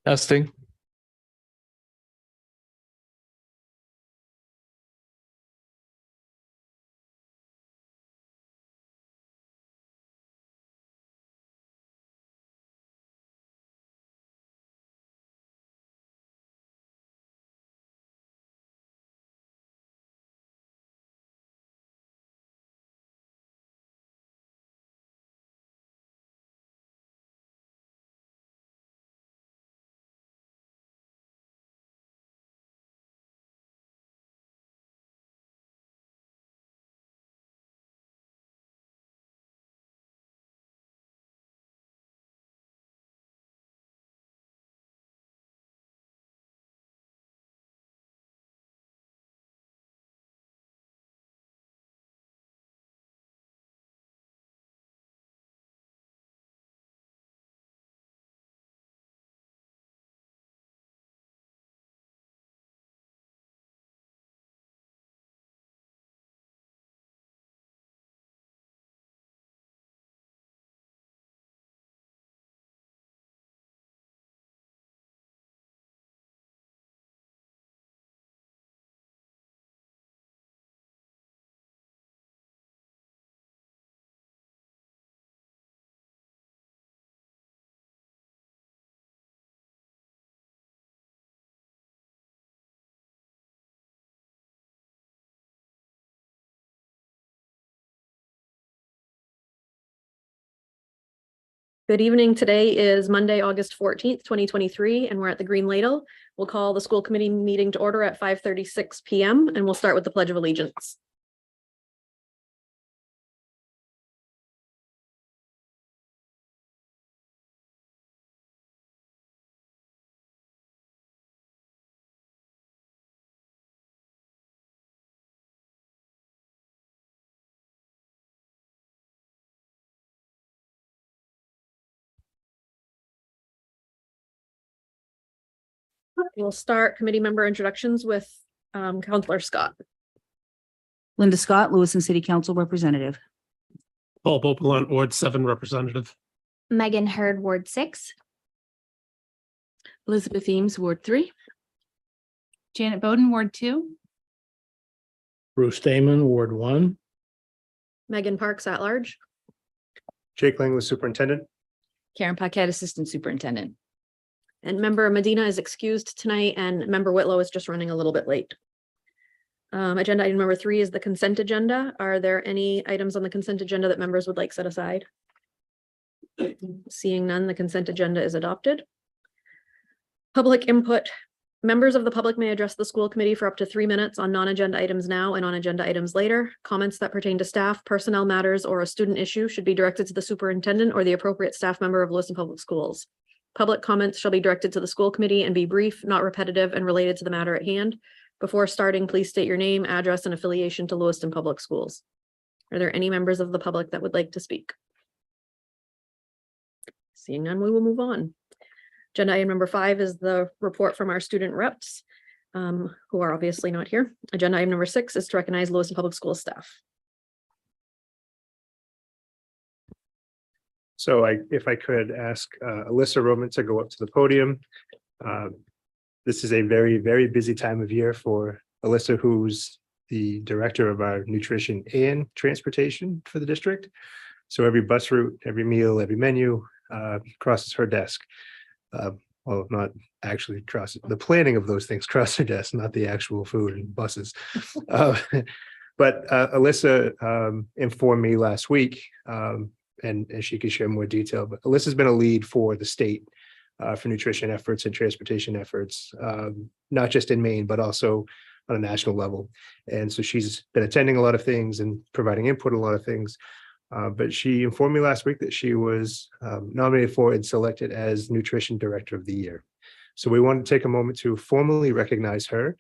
Testing. Good evening. Today is Monday, August 14th, 2023, and we're at the Green Ladle. We'll call the school committee meeting to order at 5:36 p.m. and we'll start with the Pledge of Allegiance. We'll start committee member introductions with Councilor Scott. Linda Scott, Lewiston City Council Representative. Paul Beaupelin, Ward 7 Representative. Megan Hurd, Ward 6. Elizabeth Eames, Ward 3. Janet Bowden, Ward 2. Bruce Damon, Ward 1. Megan Parks at large. Jake Langley, Superintendent. Karen Paquette, Assistant Superintendent. And member Medina is excused tonight and member Whitlow is just running a little bit late. Agenda item number 3 is the consent agenda. Are there any items on the consent agenda that members would like set aside? Seeing none, the consent agenda is adopted. Public input. Members of the public may address the school committee for up to 3 minutes on non-agenda items now and on agenda items later. Comments that pertain to staff, personnel matters, or a student issue should be directed to the superintendent or the appropriate staff member of Lewiston Public Schools. Public comments shall be directed to the school committee and be brief, not repetitive, and related to the matter at hand. Before starting, please state your name, address, and affiliation to Lewiston Public Schools. Are there any members of the public that would like to speak? Seeing none, we will move on. Agenda item number 5 is the report from our student reps, who are obviously not here. Agenda item number 6 is to recognize Lewiston Public Schools staff. So if I could ask Alyssa Roman to go up to the podium. This is a very, very busy time of year for Alyssa, who's the director of our nutrition and transportation for the district. So every bus route, every meal, every menu crosses her desk. Well, not actually crosses, the planning of those things cross her desk, not the actual food and buses. But Alyssa informed me last week, and she could share more detail, but Alyssa's been a lead for the state for nutrition efforts and transportation efforts, not just in Maine, but also on a national level. And so she's been attending a lot of things and providing input on a lot of things. But she informed me last week that she was nominated for and selected as Nutrition Director of the Year. So we want to take a moment to formally recognize her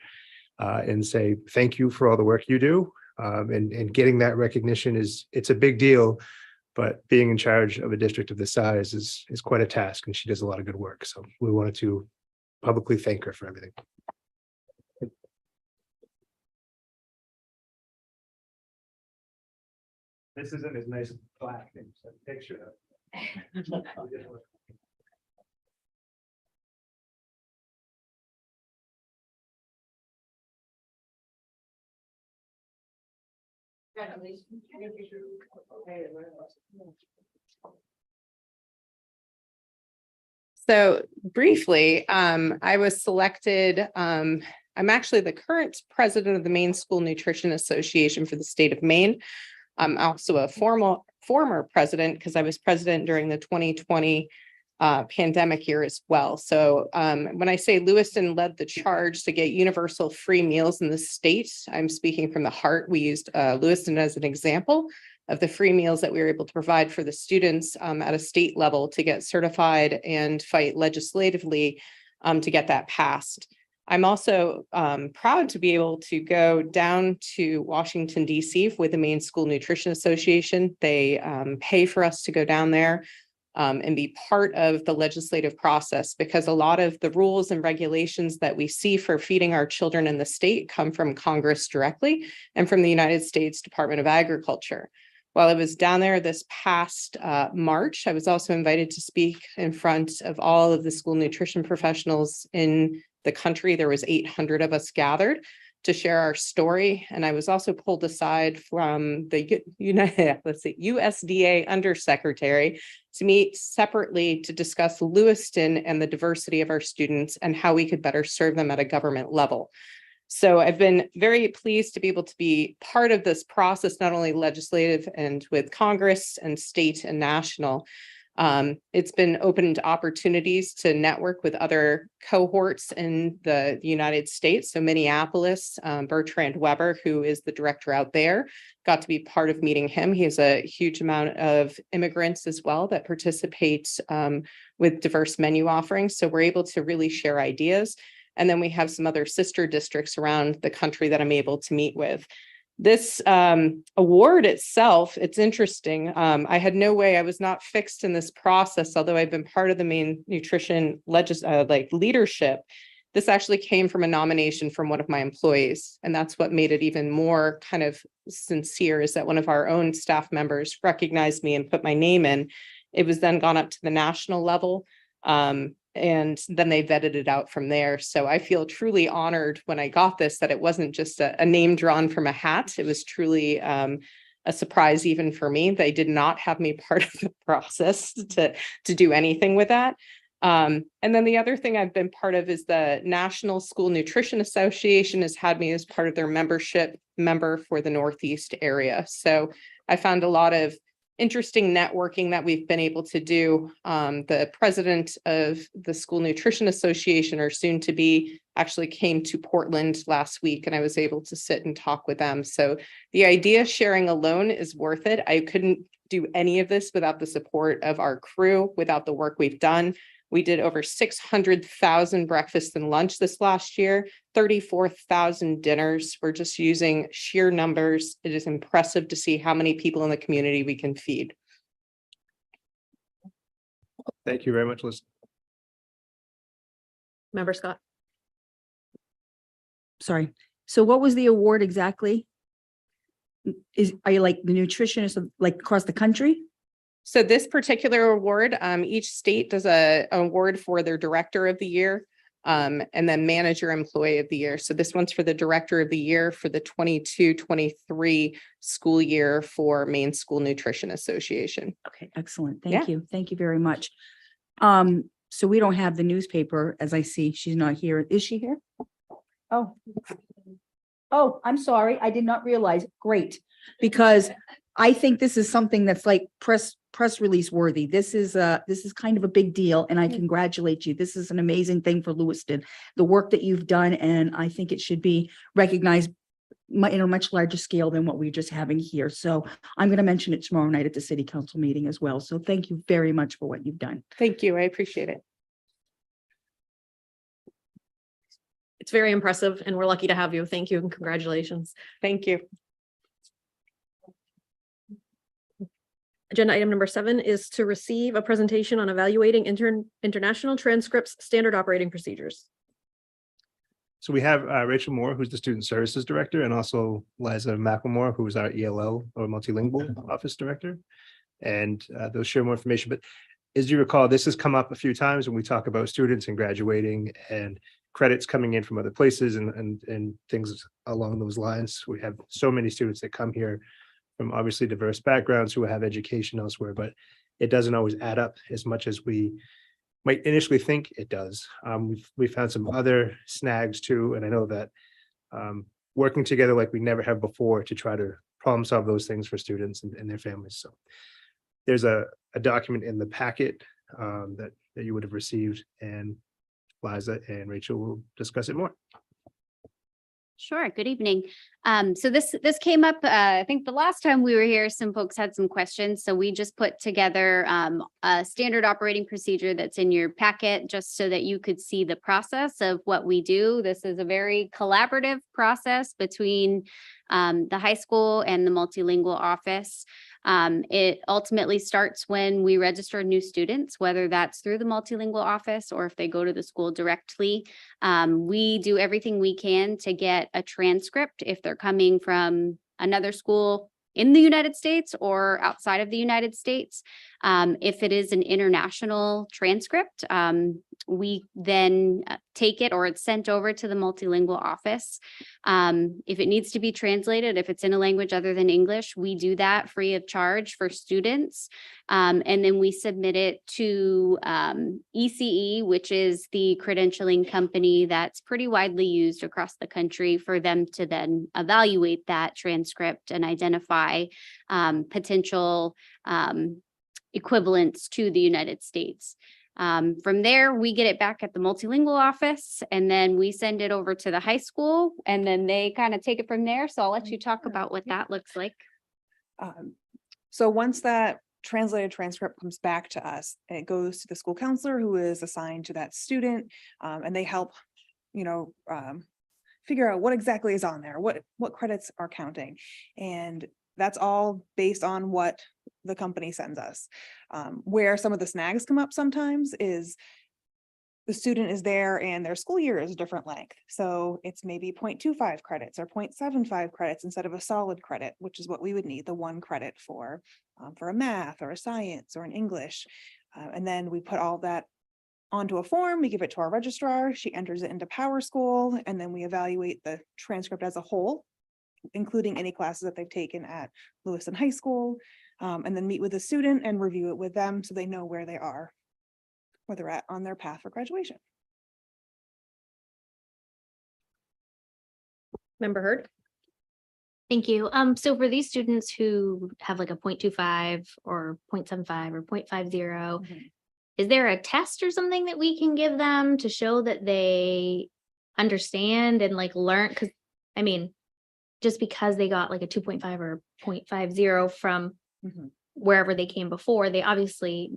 and say thank you for all the work you do. And getting that recognition it's a big deal. But being in charge of a district of this size is quite a task, and she does a lot of good work. So we wanted to publicly thank her for everything. This isn't as nice as black thing, so picture of. So briefly, I was selected, I'm actually the current president of the Maine School Nutrition Association for the state of Maine. I'm also a former president because I was president during the 2020 pandemic year as well. So when I say Lewiston led the charge to get universal free meals in the state, I'm speaking from the heart. We used Lewiston as an example of the free meals that we were able to provide for the students at a state level to get certified and fight legislatively to get that passed. I'm also proud to be able to go down to Washington, D.C. with the Maine School Nutrition Association. They pay for us to go down there and be part of the legislative process, because a lot of the rules and regulations that we see for feeding our children in the state come from Congress directly and from the United States Department of Agriculture. While I was down there this past March, I was also invited to speak in front of all of the school nutrition professionals in the country. There was 800 of us gathered to share our story. And I was also pulled aside from the USDA undersecretary to meet separately to discuss Lewiston and the diversity of our students and how we could better serve them at a government level. So I've been very pleased to be able to be part of this process, not only legislative and with Congress and state and national. It's been open to opportunities to network with other cohorts in the United States. So Minneapolis, Bertrand Weber, who is the director out there, got to be part of meeting him. He has a huge amount of immigrants as well that participate with diverse menu offerings. So we're able to really share ideas. And then we have some other sister districts around the country that I'm able to meet with. This award itself, it's interesting. I had no way, I was not fixed in this process, although I've been part of the Maine nutrition leadership. This actually came from a nomination from one of my employees. And that's what made it even more kind of sincere, is that one of our own staff members recognized me and put my name in. It was then gone up to the national level. And then they vetted it out from there. So I feel truly honored when I got this, that it wasn't just a name drawn from a hat. It was truly a surprise even for me. They did not have me part of the process to do anything with that. And then the other thing I've been part of is the National School Nutrition Association has had me as part of their member for the Northeast area. So I found a lot of interesting networking that we've been able to do. The president of the School Nutrition Association, or soon to be, actually came to Portland last week, and I was able to sit and talk with them. So the idea sharing alone is worth it. I couldn't do any of this without the support of our crew, without the work we've done. We did over 600,000 breakfasts and lunch this last year, 34,000 dinners. We're just using sheer numbers. It is impressive to see how many people in the community we can feed. Thank you very much, Liz. Member Scott. Sorry. So what was the award exactly? Are you like the nutritionist of, like, across the country? So this particular award, each state does an award for their director of the year, and then manager employee of the year. So this one's for the director of the year for the 22-23 school year for Maine School Nutrition Association. Okay, excellent. Yeah. Thank you. Thank you very much. So we don't have the newspaper, as I see. She's not here. Is she here? Oh, I'm sorry. I did not realize. Great. Because I think this is something that's like press release worthy. This is kind of a big deal, and I congratulate you. This is an amazing thing for Lewiston, the work that you've done, and I think it should be recognized in a much larger scale than what we're just having here. So I'm going to mention it tomorrow night at the city council meeting as well. So thank you very much for what you've done. Thank you. I appreciate it. It's very impressive, and we're lucky to have you. Thank you and congratulations. Thank you. Agenda item number 7 is to receive a presentation on evaluating international transcripts, standard operating procedures. So we have Rachel Moore, who's the Student Services Director, and also Liza McElmore, who is our ELL or Multilingual Office Director. And they'll share more information. But as you recall, this has come up a few times when we talk about students and graduating and credits coming in from other places and things along those lines. We have so many students that come here from obviously diverse backgrounds who have education elsewhere, but it doesn't always add up as much as we might initially think it does. We've found some other snags too, and I know that working together like we never have before to try to problem solve those things for students and their families. So there's a document in the packet that you would have received, and Liza and Rachel will discuss it more. Sure. Good evening. So this came up, I think the last time we were here, some folks had some questions. So we just put together a standard operating procedure that's in your packet just so that you could see the process of what we do. This is a very collaborative process between the high school and the multilingual office. It ultimately starts when we register new students, whether that's through the multilingual office or if they go to the school directly. We do everything we can to get a transcript if they're coming from another school in the United States or outside of the United States. If it is an international transcript, we then take it, or it's sent over to the multilingual office. If it needs to be translated, if it's in a language other than English, we do that free of charge for students. And then we submit it to ECE, which is the credentialing company that's pretty widely used across the country, for them to then evaluate that transcript and identify potential equivalents to the United States. From there, we get it back at the multilingual office, and then we send it over to the high school, and then they kind of take it from there. So I'll let you talk about what that looks like. So once that translated transcript comes back to us, it goes to the school counselor who is assigned to that student, and they help, figure out what exactly is on there, what credits are counting. And that's all based on what the company sends us. Where some of the snags come up sometimes is the student is there and their school year is a different length. So it's maybe 0.25 credits or 0.75 credits instead of a solid credit, which is what we would need, the 1 credit for a math or a science or an English. And then we put all that onto a form, we give it to our registrar, she enters it into PowerSchool, and then we evaluate the transcript as a whole, including any classes that they've taken at Lewiston High School, and then meet with the student and review it with them so they know where they are, where they're at on their path for graduation. Member Hurd? Thank you. So for these students who have like a 0.25 or 0.75 or 0.50, is there a test or something that we can give them to show that they understand and like learn? Because I mean, just because they got like a 2.5 or 0.50 from wherever they came before, they obviously,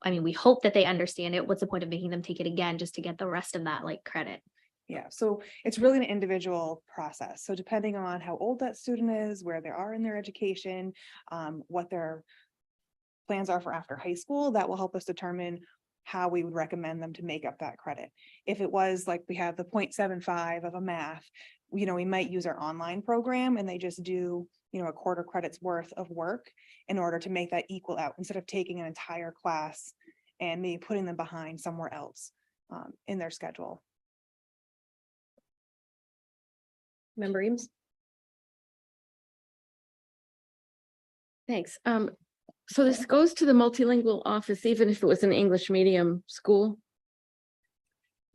I mean, we hope that they understand it. What's the point of making them take it again just to get the rest of that like credit? Yeah, so it's really an individual process. So depending on how old that student is, where they are in their education, what their plans are for after high school, that will help us determine how we would recommend them to make up that credit. If it was like we have the 0.75 of a math, we might use our online program and they just do, a quarter credit's worth of work in order to make that equal out, instead of taking an entire class and maybe putting them behind somewhere else in their schedule. Member Eames? Thanks. So this goes to the multilingual office, even if it was an English medium school?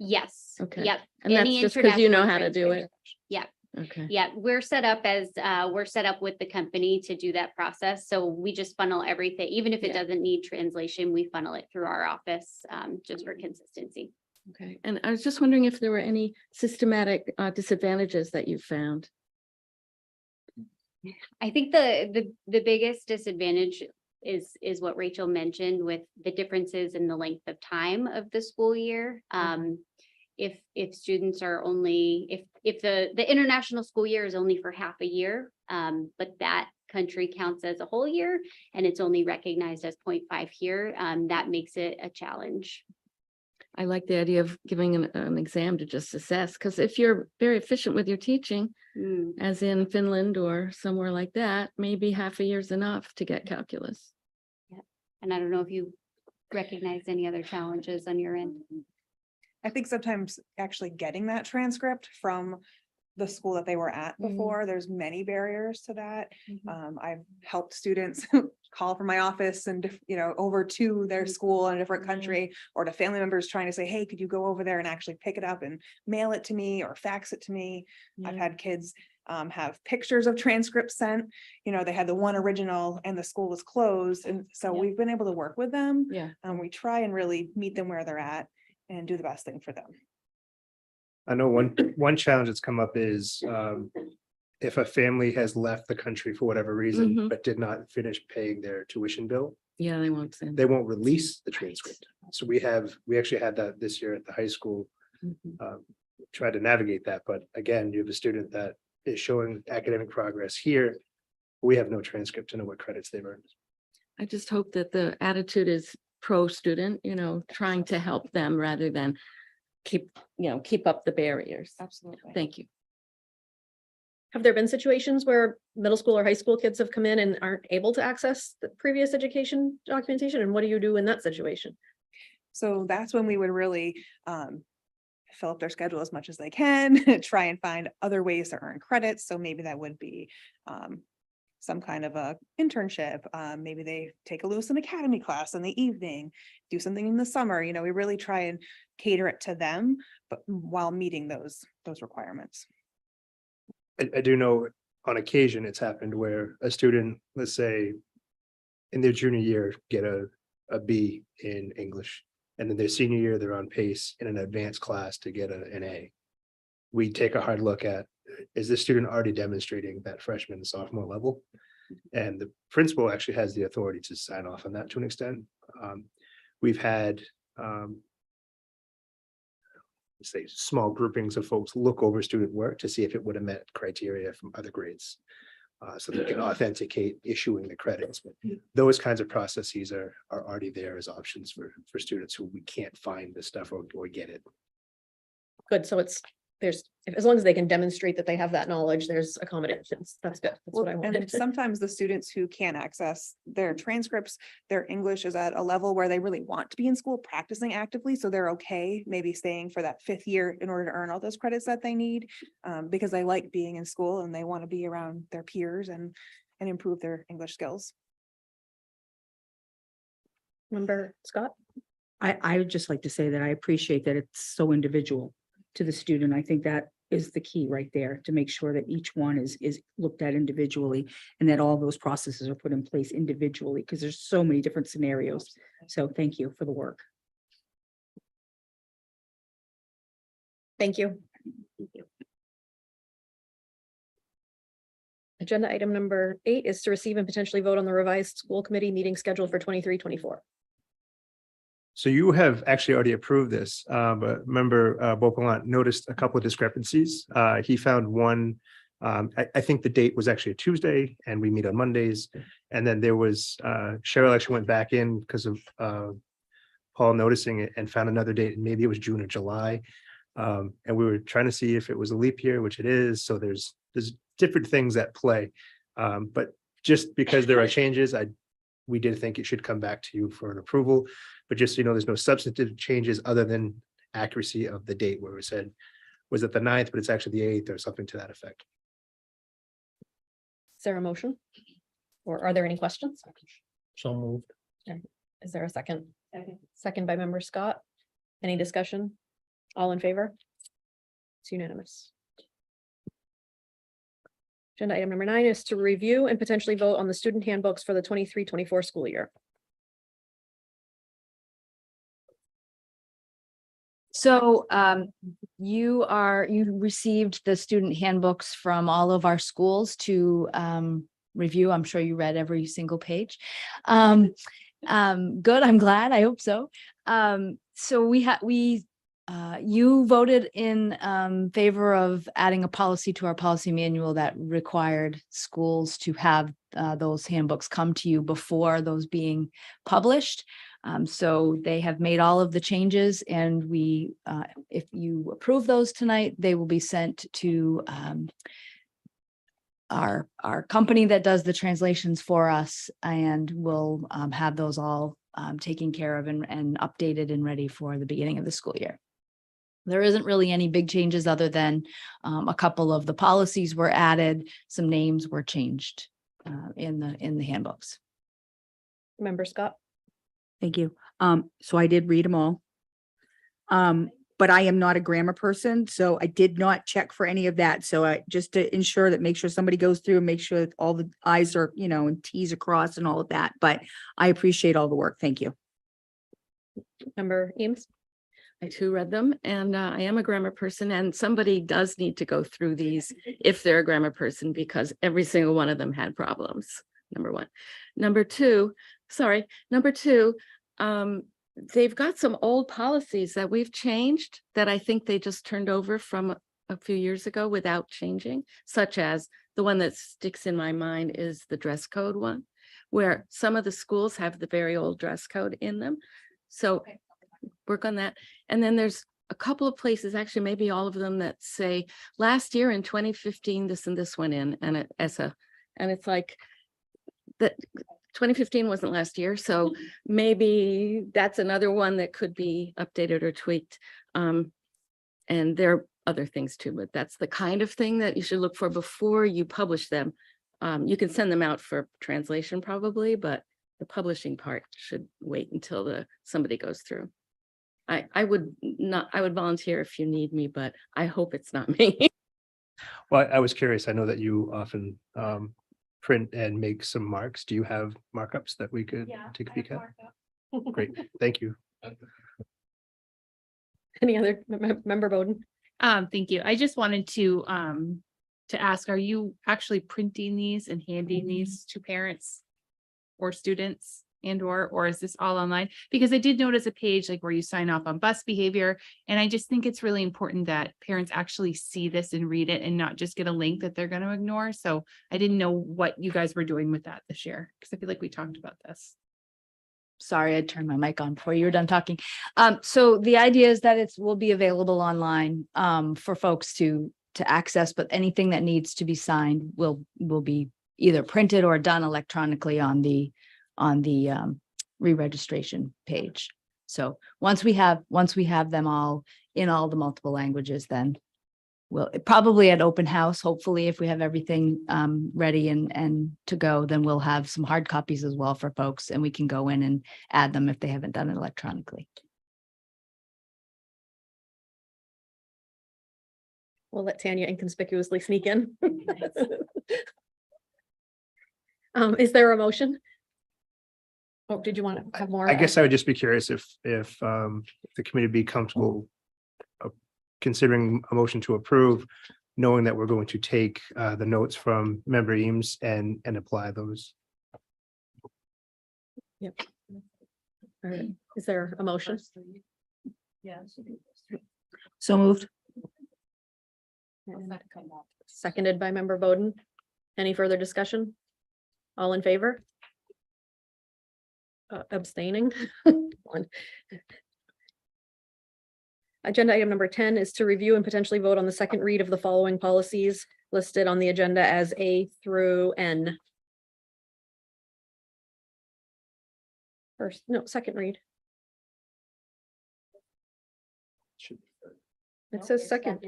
Yes. Okay. Yep. And that's Any just because you know international how to do it? Yeah. Okay. Yeah, we're set up with the company to do that process. So we just funnel everything, even if it doesn't need translation, we funnel it through our office just for consistency. Okay. And I was just wondering if there were any systematic disadvantages that you found. I think the biggest disadvantage is what Rachel mentioned with the differences in the length of time of the school year. If students are only, if the international school year is only for half a year, but that country counts as a whole year and it's only recognized as 0.5 here, that makes it a challenge. I like the idea of giving an exam to just assess, because if you're very efficient with your teaching, as in Finland or somewhere like that, maybe half a year's enough to get calculus. Yeah. And I don't know if you recognize any other challenges on your end. I think sometimes actually getting that transcript from the school that they were at Mhm. before. There's many barriers to that. Mhm. I've helped students call from my office and, over to their school in a different Mhm. country, or to family members trying to say, hey, could you go over there and actually pick it up and mail it to me or fax it to me? I've Yeah. had kids have pictures of transcripts sent, they had the one original and the school was closed. And so Yeah. we've been able to work with them. Yeah. We try and really meet them where they're at and do the best thing for them. I know one challenge that's come up is if a family has left the country for whatever reason, Mhm. but did not finish paying their tuition bill, Yeah, they won't send. they won't release the transcript. So we actually had that this year at the high school. Mhm. Try to navigate that, but again, you have a student that is showing academic progress here. We have no transcript to know what credits they've earned. I just hope that the attitude is pro-student, trying to help them rather than keep up the barriers. Absolutely. Thank you. Have there been situations where middle school or high school kids have come in and aren't able to access the previous education documentation? And what do you do in that situation? So that's when we would really fill up their schedule as much as they can, try and find other ways to earn credits. So maybe that would be some kind of a internship. Maybe they take a Lewiston Academy class in the evening, do something in the summer. We really try and cater it to them, but while meeting those requirements. I do know on occasion it's happened where a student, let's say, in their junior year, get a B in English. And then their senior year, they're on pace in an advanced class to get an A. We take a hard look at, is this student already demonstrating that freshman and sophomore level? And the principal actually has the authority to sign off on that to an extent. We've had say small groupings of folks look over student work to see if it would have met criteria from other grades. So they can authenticate issuing the credits. But those kinds of processes are already there as options for students who we can't find the stuff or get it. Good, so as long as they can demonstrate that they have that knowledge, there's accommodations. That's good. That's what I And wanted. sometimes the students who can't access their transcripts, their English is at a level where they really want to be in school practicing actively. So they're okay maybe staying for that 5th year in order to earn all those credits that they need, because they like being in school and they want to be around their peers and improve their English skills. Member Scott? I would just like to say that I appreciate that it's so individual to the student. I think that is the key right there, to make sure that each one is looked at individually and that all those processes are put in place individually, because there's so many different scenarios. So thank you for the work. Thank you. Agenda item number 8 is to receive and potentially vote on the revised school committee meeting schedule for 23-24. So you have actually already approved this, but member Beauplan noticed a couple of discrepancies. He found one, I think the date was actually a Tuesday and we meet on Mondays. And then there was, Cheryl actually went back in because of Paul noticing it and found another date, and maybe it was June or July. And we were trying to see if it was a leap year, which it is. So there's different things at play. But just because there are changes, we did think it should come back to you for an approval, but just, so there's no substantive changes other than accuracy of the date where we said, was it the 9th, but it's actually the 8th or something to that effect. Is there a motion? Or are there any questions? So moved. Is there a second? Second by member Scott. Any discussion? All in favor? It's unanimous. Agenda item number 9 is to review and potentially vote on the student handbooks for the 23-24 school year. So you received the student handbooks from all of our schools to review. I'm sure you read every single page. Good, I'm glad, I hope so. So you voted in favor of adding a policy to our policy manual that required schools to have those handbooks come to you before those being published. So they have made all of the changes, and if you approve those tonight, they will be sent to our company that does the translations for us, and we'll have those all taken care of and updated and ready for the beginning of the school year. There isn't really any big changes other than a couple of the policies were added, some names were changed in the handbooks. Member Scott? Thank you. So I did read them all. But I am not a grammar person, so I did not check for any of that. So I just to ensure that, make sure somebody goes through and make sure that all the I's are, and T's are crossed and all of that. But I appreciate all the work. Thank you. Member Eames? I too read them, and I am a grammar person, and somebody does need to go through these if they're a grammar person, because every single one of them had problems. Number one. Number two, they've got some old policies that we've changed that I think they just turned over from a few years ago without changing, such as the one that sticks in my mind is the dress code one, where some of the schools have the very old dress code in them. So work on that. And then there's a couple of places, actually maybe all of them, that say last year in 2015 this and this went in, and it's like that 2015 wasn't last year, so maybe that's another one that could be updated or tweaked. And there are other things too, but that's the kind of thing that you should look for before you publish them. You can send them out for translation probably, but the publishing part should wait until somebody goes through. I would volunteer if you need me, but I hope it's not me. Well, I was curious. I know that you often print and make some marks. Do you have markups that we could take a peek at? Great, thank you. Any other member Bowden? Thank you. I just wanted to ask, are you actually printing these and handing these to parents or students or is this all online? Because I did notice a page like where you sign off on bus behavior. And I just think it's really important that parents actually see this and read it and not just get a link that they're going to ignore. So I didn't know what you guys were doing with that this year, because I feel like we talked about this. Sorry, I turned my mic on before you were done talking. So the idea is that will be available online for folks to access, but anything that needs to be signed will be either printed or done electronically on the re-registration page. So once we have them all in all the multiple languages, then we'll probably at open house, hopefully, if we have everything ready and to go, then we'll have some hard copies as well for folks, and we can go in and add them if they haven't done it electronically. We'll let Tanya inconspicuously sneak in. Is there a motion? Oh, did you want to have more? I guess I would just be curious if the committee would be comfortable considering a motion to approve, knowing that we're going to take the notes from member Eames and apply those. Yep. All right. Is there a motion? So moved. And seconded by member Bowden. Any further discussion? All in favor? Abstaining. One. Agenda item number 10 is to review and potentially vote on the second read of the following policies listed on the agenda as A through N. Second read. It says second.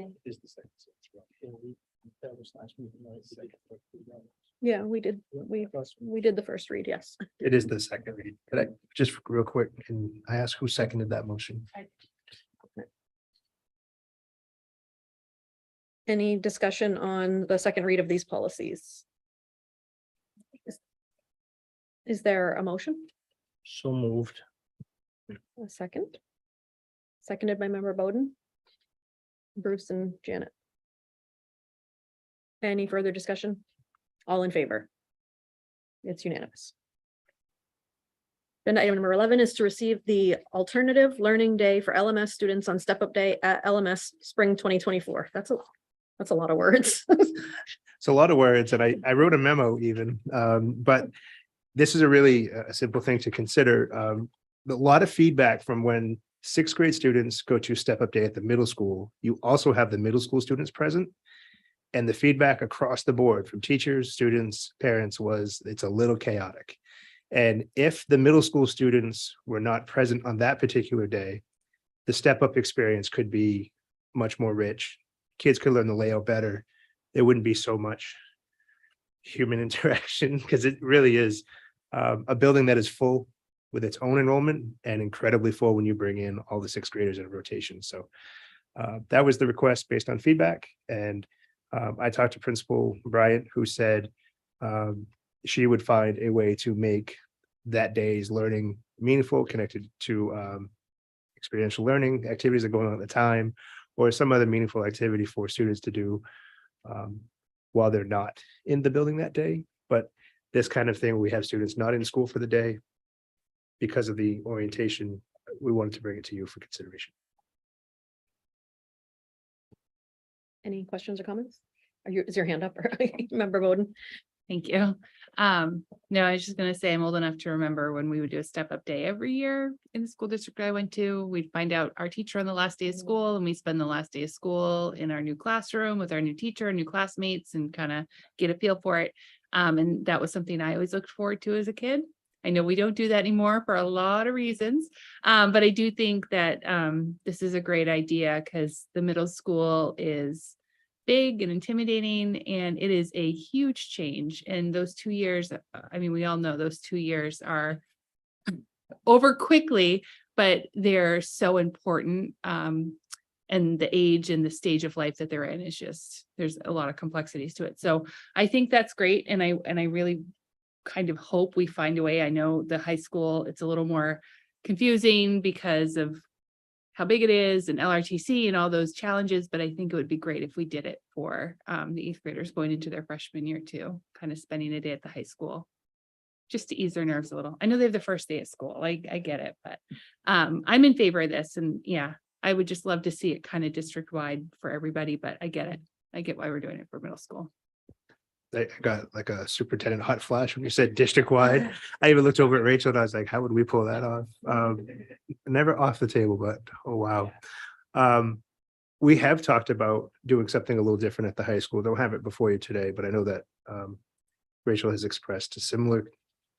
Yeah, we did. We did the first read. Yes. It is the second read. Could I just real quick, can I ask who seconded that motion? Any discussion on the second read of these policies? Is there a motion? So moved. A second? Seconded by member Bowden. Bruce and Janet. Any further discussion? All in favor? It's unanimous. Agenda item number 11 is to receive the alternative learning day for LMS students on Step Up Day at LMS Spring 2024. That's a lot of words. It's a lot of words, and I wrote a memo even, but this is a really simple thing to consider. A lot of feedback from when 6th grade students go to Step Up Day at the middle school. You also have the middle school students present. And the feedback across the board from teachers, students, parents was it's a little chaotic. And if the middle school students were not present on that particular day, the Step Up experience could be much more rich. Kids could learn the layout better. There wouldn't be so much human interaction because it really is a building that is full with its own enrollment and incredibly full when you bring in all the sixth graders in a rotation. So that was the request based on feedback. And I talked to Principal Bryant, who said she would find a way to make that day's learning meaningful, connected to experiential learning activities that are going on at the time, or some other meaningful activity for students to do while they're not in the building that day. But this kind of thing, we have students not in school for the day because of the orientation. We wanted to bring it to you for consideration. Any questions or comments? Is your hand up? Or Member Bowden? Thank you. No, I was just gonna say I'm old enough to remember when we would do a step up day every year in the school district I went to. We'd find out our teacher on the last day of school, and we spend the last day of school in our new classroom with our new teacher and new classmates and kind of get a feel for it. And that was something I always looked forward to as a kid. I know we don't do that anymore for a lot of reasons, but I do think that this is a great idea because the middle school is big and intimidating, and it is a huge change. And those 2 years, I mean, we all know those 2 years are over quickly, but they're so important. And the age and the stage of life that they're in is just, there's a lot of complexities to it. So I think that's great. And I really kind of hope we find a way. I know the high school, it's a little more confusing because of how big it is and LRTC and all those challenges, but I think it would be great if we did it for the eighth graders going into their freshman year too, kind of spending a day at the high school, just to ease their nerves a little. I know they have the first day at school, I get it, but I'm in favor of this. And yeah, I would just love to see it kind of district wide for everybody, but I get it. I get why we're doing it for middle school. I got like a superintendent hot flash when you said district wide. I even looked over at Rachel and I was like, how would we pull that off? Never off the table, but oh wow. We have talked about doing something a little different at the high school. Don't have it before you today, but I know that Rachel has expressed similar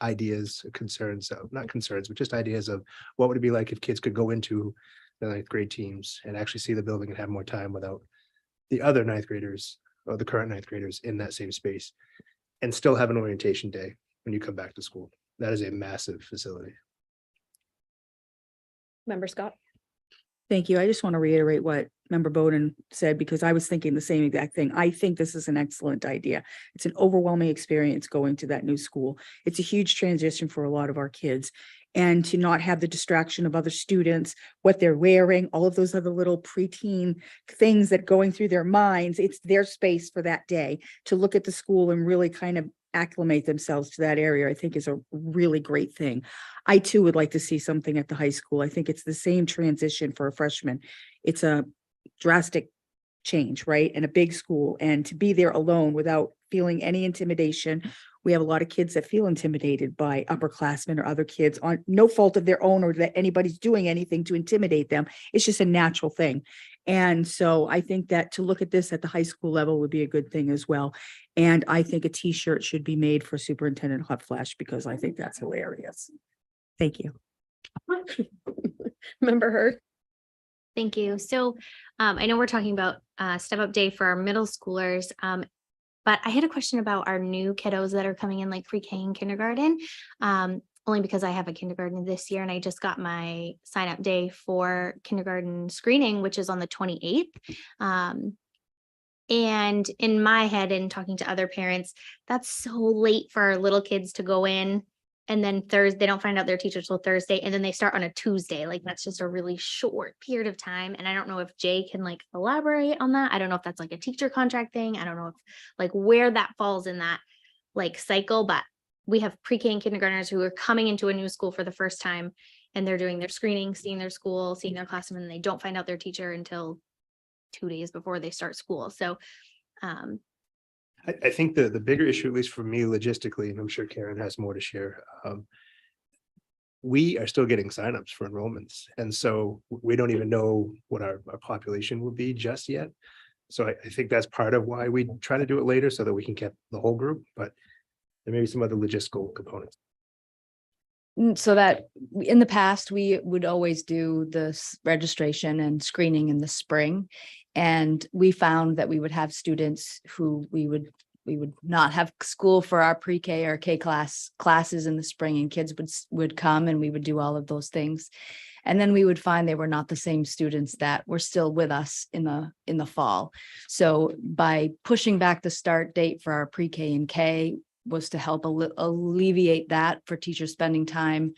ideas, concerns, not concerns, but just ideas of what would it be like if kids could go into the ninth grade teams and actually see the building and have more time without the other ninth graders or the current ninth graders in that same space, and still have an orientation day when you come back to school. That is a massive facility. Member Scott? Thank you. I just want to reiterate what Member Bowden said, because I was thinking the same exact thing. I think this is an excellent idea. It's an overwhelming experience going to that new school. It's a huge transition for a lot of our kids. And to not have the distraction of other students, what they're wearing, all of those other little preteen things that going through their minds, it's their space for that day to look at the school and really kind of acclimate themselves to that area, I think is a really great thing. I too would like to see something at the high school. I think it's the same transition for a freshman. It's a drastic change, right? And a big school, and to be there alone without feeling any intimidation. We have a lot of kids that feel intimidated by upperclassmen or other kids on no fault of their own, or that anybody's doing anything to intimidate them. It's just a natural thing. And so I think that to look at this at the high school level would be a good thing as well. And I think a t-shirt should be made for Superintendent Hot Flash, because I think that's hilarious. Thank you. Member Hurd? Thank you. So I know we're talking about step up day for our middle schoolers, but I had a question about our new kiddos that are coming in, like pre-K and kindergarten, only because I have a kindergarten this year and I just got my sign up day for kindergarten screening, which is on the 28th. And in my head and talking to other parents, that's so late for our little kids to go in. And then Thursday, they don't find out their teacher till Thursday, and then they start on a Tuesday. Like, that's just a really short period of time. And I don't know if Jay can like elaborate on that. I don't know if that's like a teacher contract thing. I don't know if like where that falls in that like cycle, but we have pre-K and kindergartners who are coming into a new school for the first time, and they're doing their screening, seeing their school, seeing their classroom, and they don't find out their teacher until 2 days before they start school. So, I think the bigger issue, at least for me logistically, and I'm sure Karen has more to share, we are still getting signups for enrollments. And so we don't even know what our population will be just yet. So I think that's part of why we try to do it later, so that we can get the whole group, but there may be some other logistical components. So that in the past, we would always do the registration and screening in the spring. And we found that we would have students who we would not have school for our pre-K or K classes in the spring, and kids would come and we would do all of those things. And then we would find they were not the same students that were still with us in the fall. So by pushing back the start date for our pre-K and K was to help alleviate that for teachers spending time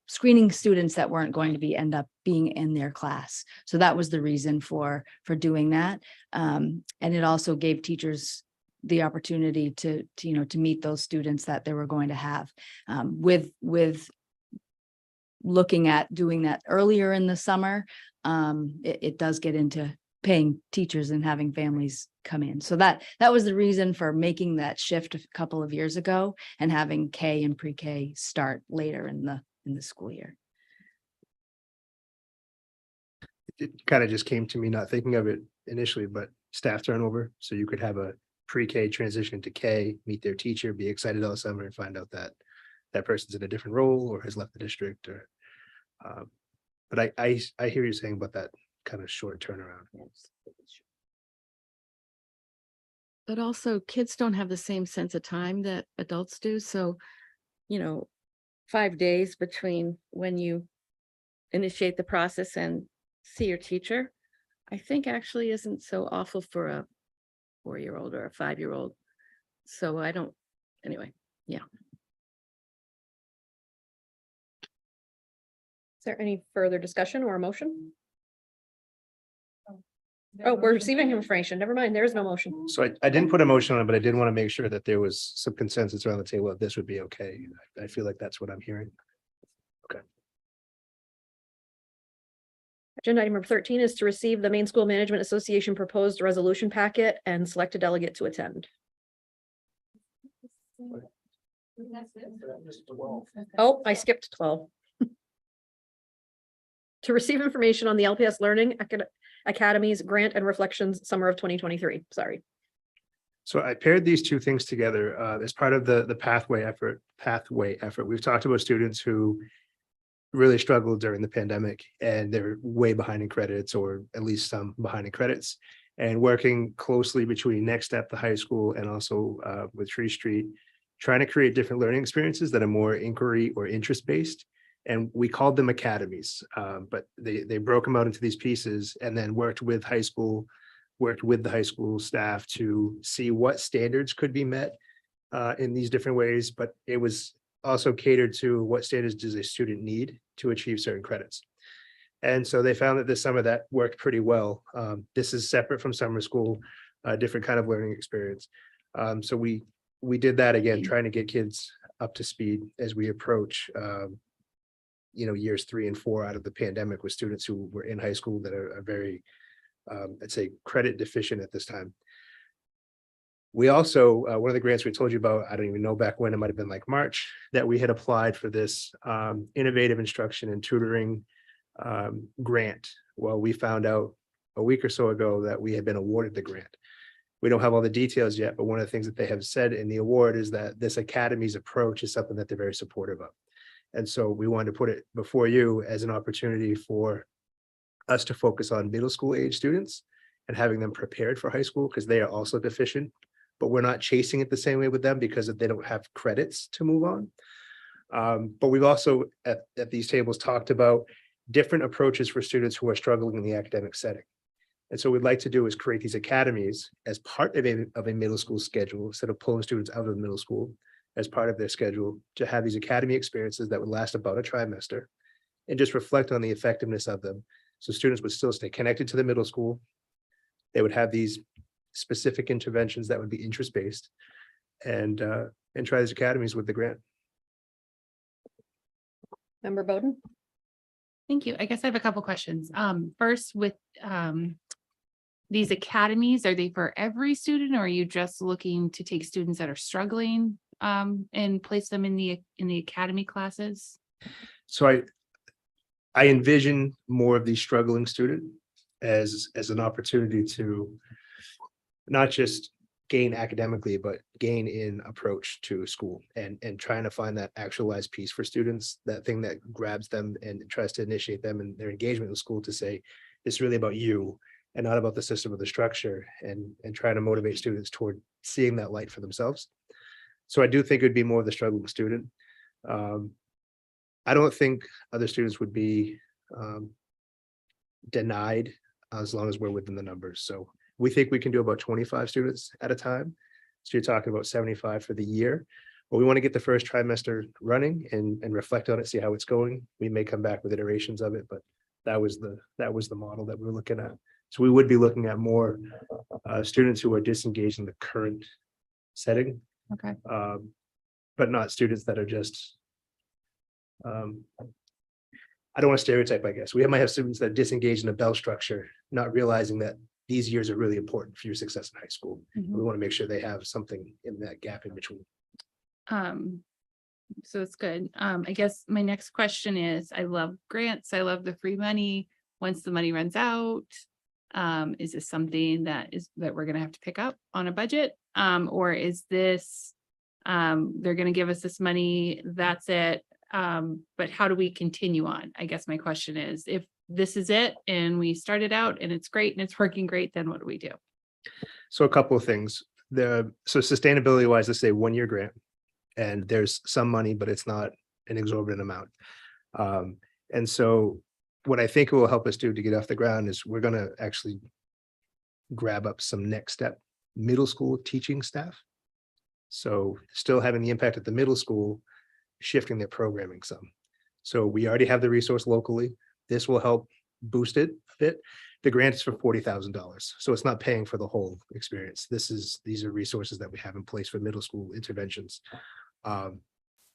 screening students that weren't going to end up being in their class. So that was the reason for doing that. And it also gave teachers the opportunity to meet those students that they were going to have, with looking at doing that earlier in the summer. It does get into paying teachers and having families come in. So that was the reason for making that shift a couple of years ago and having K and pre-K start later in the school year. It kind of just came to me not thinking of it initially, but staff turnover. So you could have a pre-K transition to K, meet their teacher, be excited all summer and find out that that person's in a different role or has left the district or but I hear you saying about that kind of short turnaround. But also kids don't have the same sense of time that adults do. So, 5 days between when you initiate the process and see your teacher, I think actually isn't so awful for a 4-year-old or a 5-year-old. So anyway, yeah. Is there any further discussion or motion? Oh, we're receiving information. Never mind. There is no motion. So I didn't put a motion on it, but I did want to make sure that there was some consensus around the table that this would be okay. I feel like that's what I'm hearing. Agenda item number 13 is to receive the Maine School Management Association proposed resolution packet and select a delegate to attend. Oh, I skipped 12. To receive information on the LPS Learning Academies Grant and Reflections Summer of 2023. Sorry. So I paired these two things together as part of the pathway effort. We've talked about students who really struggled during the pandemic and they're way behind in credits, or at least some behind in credits, and working closely between Next Step, the high school, and also with Tree Street, trying to create different learning experiences that are more inquiry or interest-based. And we called them academies, but they broke them out into these pieces and then worked with the high school staff to see what standards could be met in these different ways. But it was also catered to what standards does a student need to achieve certain credits. And so they found that this summer that worked pretty well. This is separate from summer school, a different kind of learning experience. So we did that again, trying to get kids up to speed as we approach years 3 and 4 out of the pandemic, with students who were in high school that are very, I'd say, credit deficient at this time. We also, one of the grants we told you about, I don't even know back when, it might have been like March, that we had applied for this innovative instruction and tutoring grant. Well, we found out a week or so ago that we had been awarded the grant. We don't have all the details yet, but one of the things that they have said in the award is that this academy's approach is something that they're very supportive of. And so we wanted to put it before you as an opportunity for us to focus on middle school age students and having them prepared for high school, because they are also deficient, but we're not chasing it the same way with them because they don't have credits to move on. But we've also at these tables talked about different approaches for students who are struggling in the academic setting. And so what we'd like to do is create these academies as part of a middle school schedule, instead of pulling students out of the middle school as part of their schedule, to have these academy experiences that would last about a trimester and just reflect on the effectiveness of them. So students would still stay connected to the middle school. They would have these specific interventions that would be interest-based, and try these academies with the grant. Member Bowden? Thank you. I guess I have a couple questions. First, with these academies, are they for every student, or are you just looking to take students that are struggling and place them in the academy classes? So I envision more of these struggling students as an opportunity to not just gain academically, but gain in approach to school, and trying to find that actualized piece for students, that thing that grabs them and tries to initiate them in their engagement with school, to say, it's really about you and not about the system or the structure, and trying to motivate students toward seeing that light for themselves. So I do think it would be more of the struggling student. I don't think other students would be denied as long as we're within the numbers. So we think we can do about 25 students at a time. So you're talking about 75 for the year. But we want to get the first trimester running and reflect on it, see how it's going. We may come back with iterations of it, but that was the model that we were looking at. So we would be looking at more students who are disengaged in the current setting, Okay. but not students that are just I don't want to stereotype, I guess. We might have students that disengage in a bell structure, not realizing that these years are really important for your success in high school. We want to make sure they have something in that gap in between. So it's good. I guess my next question is, I love grants. I love the free money. Once the money runs out, is this something that we're gonna have to pick up on a budget? Or is this, they're gonna give us this money, that's it? But how do we continue on? I guess my question is, if this is it and we started out and it's great and it's working great, then what do we do? So a couple of things. So sustainability wise, let's say 1-year grant, and there's some money, but it's not an exorbitant amount. And so what I think it will help us do to get off the ground is we're going to actually grab up some next step middle school teaching staff. So still having the impact at the middle school, shifting their programming some. So we already have the resource locally. This will help boost it a bit. The grant is for $40,000. So it's not paying for the whole experience. These are resources that we have in place for middle school interventions.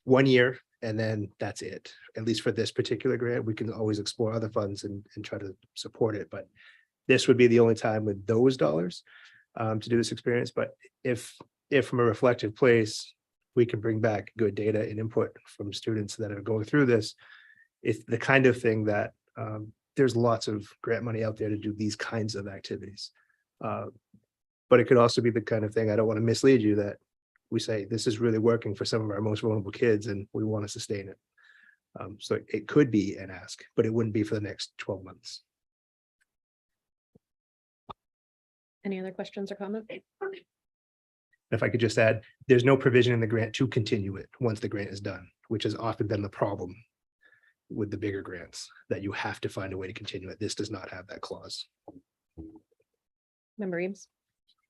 1 year, and then that's it. At least for this particular grant, we can always explore other funds and try to support it. But this would be the only time with those dollars to do this experience. But if from a reflective place, we can bring back good data and input from students that are going through this, it's the kind of thing that there's lots of grant money out there to do these kinds of activities. But it could also be the kind of thing, I don't want to mislead you, that we say this is really working for some of our most vulnerable kids and we want to sustain it. So it could be an ask, but it wouldn't be for the next 12 months. Any other questions or comments? If I could just add, there's no provision in the grant to continue it once the grant is done, which has often been the problem with the bigger grants, that you have to find a way to continue it. This does not have that clause. Member Eames?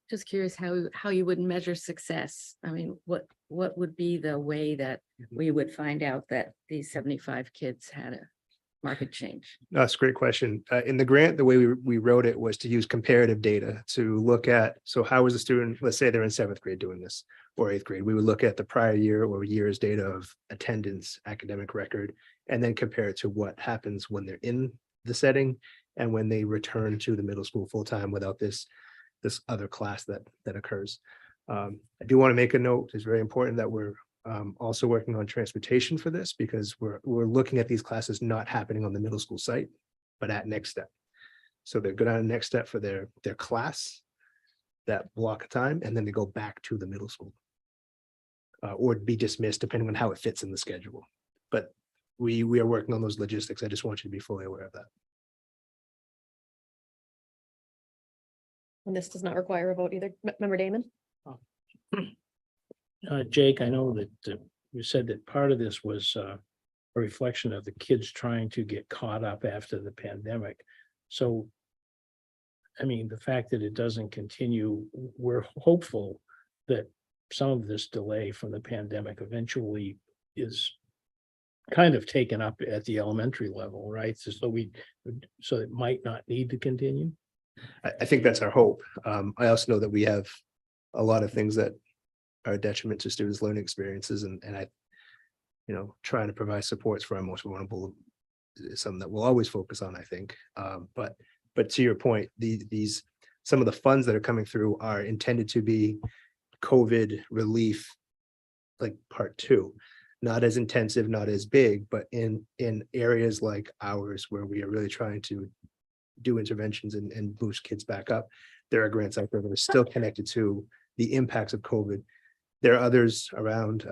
Just curious how you would measure success. I mean, what would be the way that we would find out that these 75 kids had a market change? That's a great question. In the grant, the way we wrote it was to use comparative data to look at, so how was the student, let's say they're in 7th grade doing this, or 8th grade, we would look at the prior year or year's data of attendance, academic record, and then compare it to what happens when they're in the setting and when they return to the middle school full-time without this other class that occurs. I do want to make a note, it's very important that we're also working on transportation for this, because we're looking at these classes not happening on the middle school site, but at Next Step. So they're good on Next Step for their class, that block of time, and then they go back to the middle school. Or be dismissed depending on how it fits in the schedule. But we are working on those logistics. I just want you to be fully aware of that. And this does not require a vote either. Member Damon? Jake, I know that you said that part of this was a reflection of the kids trying to get caught up after the pandemic. So, I mean, the fact that it doesn't continue, we're hopeful that some of this delay from the pandemic eventually is kind of taken up at the elementary level, right? So it might not need to continue. I think that's our hope. I also know that we have a lot of things that are a detriment to students' learning experiences, and I, trying to provide supports for our most vulnerable is something that we'll always focus on, I think. But to your point, some of the funds that are coming through are intended to be COVID relief, like part 2, not as intensive, not as big, but in areas like ours where we are really trying to do interventions and boost kids back up. There are grants out there that are still connected to the impacts of COVID. There are others around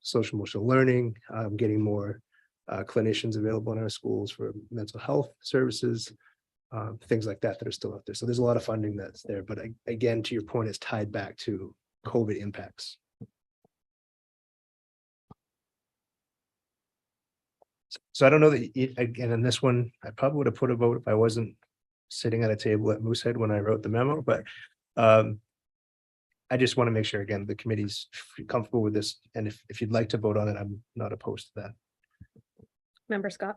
social emotional learning, getting more clinicians available in our schools for mental health services. things like that that are still out there. So there's a lot of funding that's there, but again, to your point, it's tied back to COVID impacts. So I don't know that, again, in this one, I probably would have put a vote if I wasn't sitting at a table at Moosehead when I wrote the memo, but I just want to make sure, again, the committee's comfortable with this. And if you'd like to vote on it, I'm not opposed to that. Member Scott?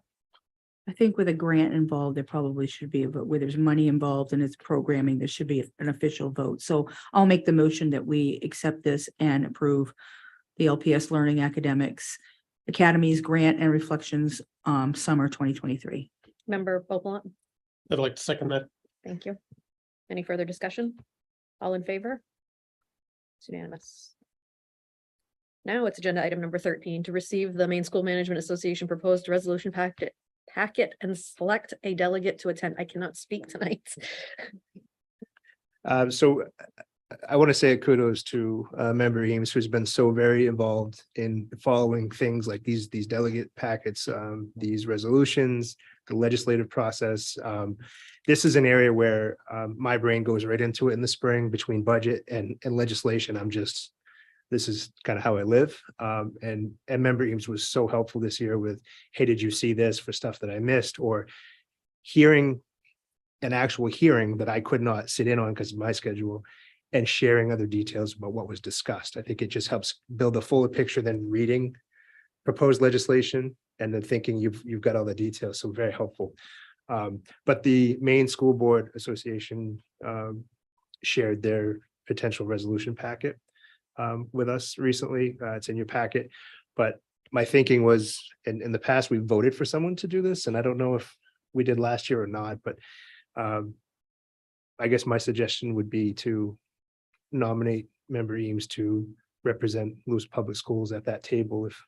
I think with a grant involved, there probably should be a vote where there's money involved and it's programming, there should be an official vote. So I'll make the motion that we accept this and approve the LPS Learning Academics Academies Grant and Reflections Summer 2023. Member Beauplan? I'd like to second that. Thank you. Any further discussion? All in favor? It's unanimous. Now it's agenda item number 13, to receive the Maine School Management Association proposed resolution packet and select a delegate to attend. I cannot speak tonight. So I want to say kudos to Member Eames, who's been so very involved in following things like these delegate packets, these resolutions, the legislative process. This is an area where my brain goes right into it in the spring between budget and legislation. This is kind of how I live. And Member Eames was so helpful this year with, hey, did you see this, for stuff that I missed, or hearing an actual hearing that I could not sit in on because of my schedule, and sharing other details about what was discussed. I think it just helps build a fuller picture than reading proposed legislation and then thinking you've got all the details. So very helpful. But the Maine School Board Association shared their potential resolution packet with us recently. It's in your packet. But my thinking was, in the past, we voted for someone to do this, and I don't know if we did last year or not, but I guess my suggestion would be to nominate Member Eames to represent Lewis Public Schools at that table, if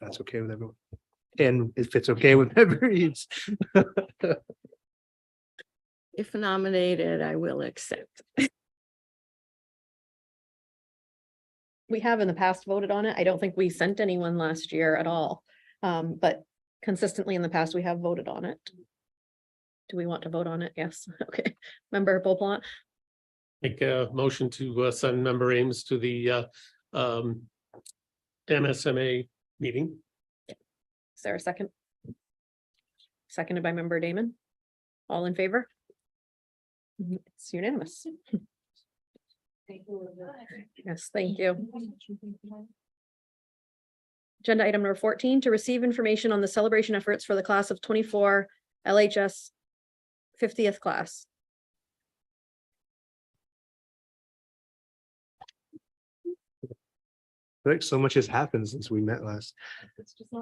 that's okay with everyone. And if it's okay with Member Eames. If nominated, I will accept. We have in the past voted on it. I don't think we sent anyone last year at all. But consistently in the past, we have voted on it. Do we want to vote on it? Yes. Okay. Member Beauplan? Make a motion to send Member Ames to the MSMA meeting. Is there a second? Seconded by Member Damon. All in favor? It's unanimous. Yes, thank you. Agenda item number 14, to receive information on the celebration efforts for the class of 24 LHS 50th class. I think so much has happened since we met last.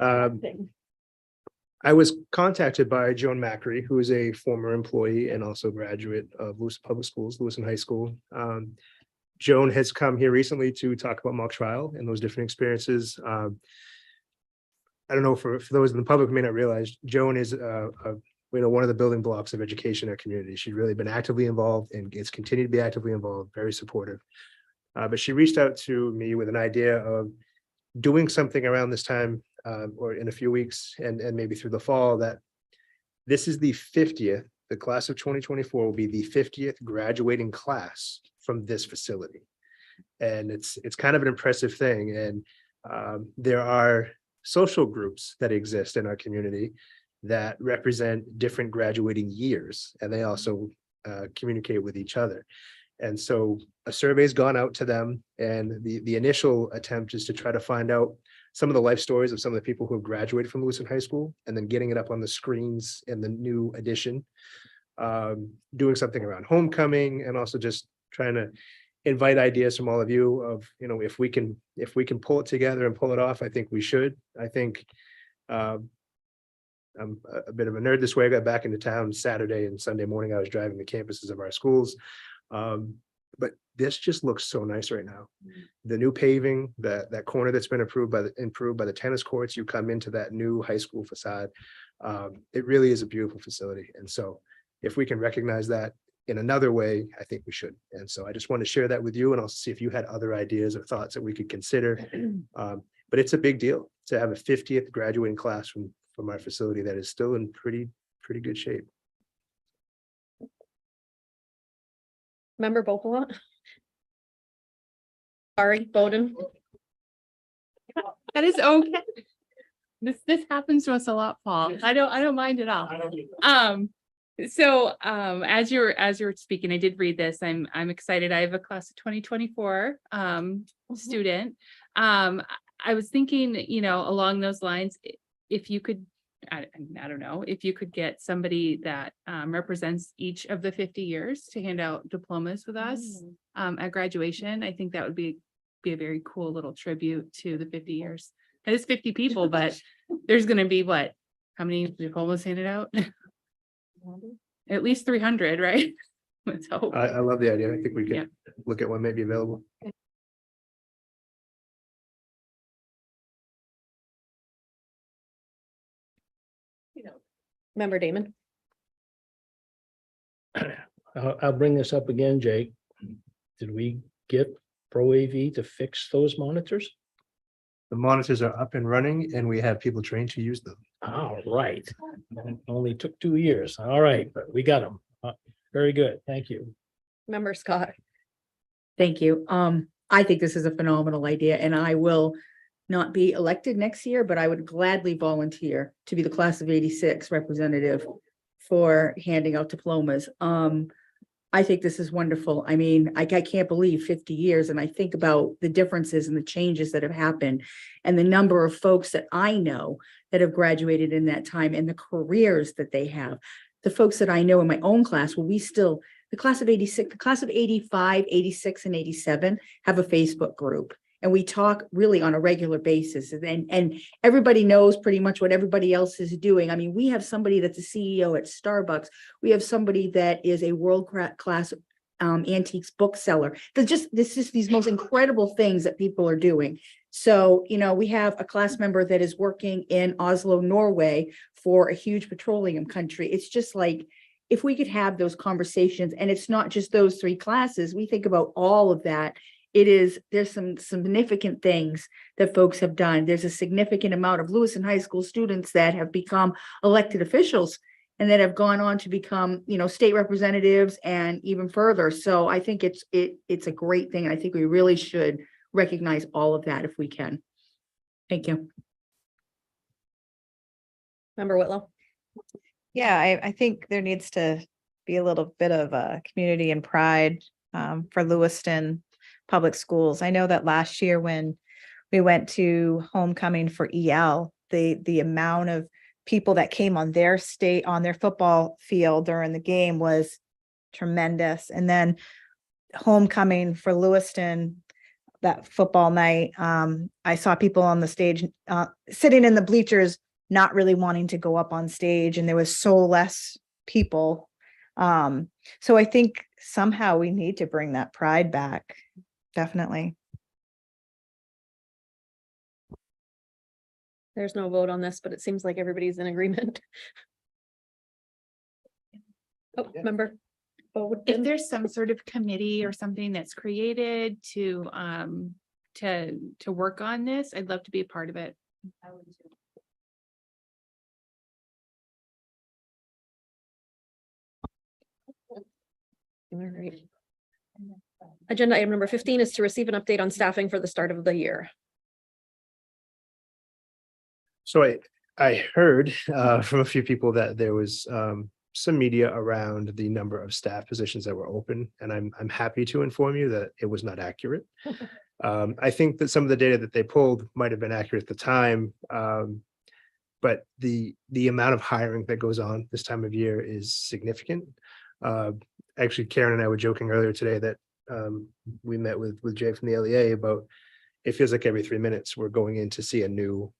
I was contacted by Joan Macri, who is a former employee and also graduate of Lewiston Public Schools, Lewiston High School. Joan has come here recently to talk about mock trial and those different experiences. I don't know, for those in the public who may not realize, Joan is one of the building blocks of education in our community. She's really been actively involved and has continued to be actively involved, very supportive. But she reached out to me with an idea of doing something around this time or in a few weeks and maybe through the fall, that this is the 50th, the class of 2024 will be the 50th graduating class from this facility. And it's kind of an impressive thing. And there are social groups that exist in our community that represent different graduating years, and they also communicate with each other. And so a survey's gone out to them, and the initial attempt is to try to find out some of the life stories of some of the people who have graduated from Lewiston High School, and then getting it up on the screens in the new edition. Doing something around homecoming, and also just trying to invite ideas from all of you of, if we can pull it together and pull it off, I think we should. I think I'm a bit of a nerd this way. I got back into town Saturday and Sunday morning. I was driving the campuses of our schools. But this just looks so nice right now. The new paving, that corner that's been improved by the tennis courts, you come into that new high school facade. It really is a beautiful facility. And so if we can recognize that in another way, I think we should. And so I just want to share that with you, and also see if you had other ideas or thoughts that we could consider. But it's a big deal to have a 50th graduating class from our facility that is still in pretty good shape. Member Bopola? Sorry, Bowden. That is okay. This happens to us a lot, Paul. I don't mind at all. As you're speaking, I did read this. I'm excited. I have a class of 2024 student. I was thinking, along those lines, if you could, I don't know, if you could get somebody that represents each of the 50 years to hand out diplomas with us at graduation, I think that would be a very cool little tribute to the 50 years. It is 50 people, but there's going to be what? How many diplomas handed out? At least 300, right? Let's hope. I love the idea. I think we could look at what may be available. Member Damon? I'll bring this up again, Jake. Did we get Pro AV to fix those monitors? The monitors are up and running and we have people trained to use them. All right. It only took 2 years. All right, but we got them. Very good. Thank you. Member Scott? Thank you. I think this is a phenomenal idea and I will not be elected next year, but I would gladly volunteer to be the class of 86 representative for handing out diplomas. I think this is wonderful. I mean, I can't believe 50 years and I think about the differences and the changes that have happened and the number of folks that I know that have graduated in that time and the careers that they have. The folks that I know in my own class, the class of 86, the class of 85, 86, and 87 have a Facebook group. And we talk really on a regular basis and everybody knows pretty much what everybody else is doing. I mean, we have somebody that's a CEO at Starbucks. We have somebody that is a world-class antiques bookseller. This is these most incredible things that people are doing. So, we have a class member that is working in Oslo, Norway for a huge petroleum country. It's just like, if we could have those conversations and it's not just those 3 classes, we think about all of that. There's some significant things that folks have done. There's a significant amount of Lewiston High School students that have become elected officials and that have gone on to become, state representatives and even further. So I think it's a great thing. And I think we really should recognize all of that if we can. Thank you. Member Whitlow? Yeah, I think there needs to be a little bit of a community and pride for Lewiston Public Schools. I know that last year when we went to homecoming for EL, the amount of people that came on their football field during the game was tremendous. And then homecoming for Lewiston, that football night, I saw people on the stage sitting in the bleachers, not really wanting to go up on stage, and there was so less people. So I think somehow we need to bring that pride back. Definitely. There's no vote on this, but it seems like everybody's in agreement. Oh, member. If there's some sort of committee or something that's created to work on this, I'd love to be a part of it. All right. Agenda item number 15 is to receive an update on staffing for the start of the year. So I heard from a few people that there was some media around the number of staff positions that were open, and I'm happy to inform you that it was not accurate. I think that some of the data that they pulled might have been accurate at the time, but the amount of hiring that goes on this time of year is significant. Actually, Karen and I were joking earlier today that we met with Jay from the LEA about it feels like every 3 minutes we're going in to see a new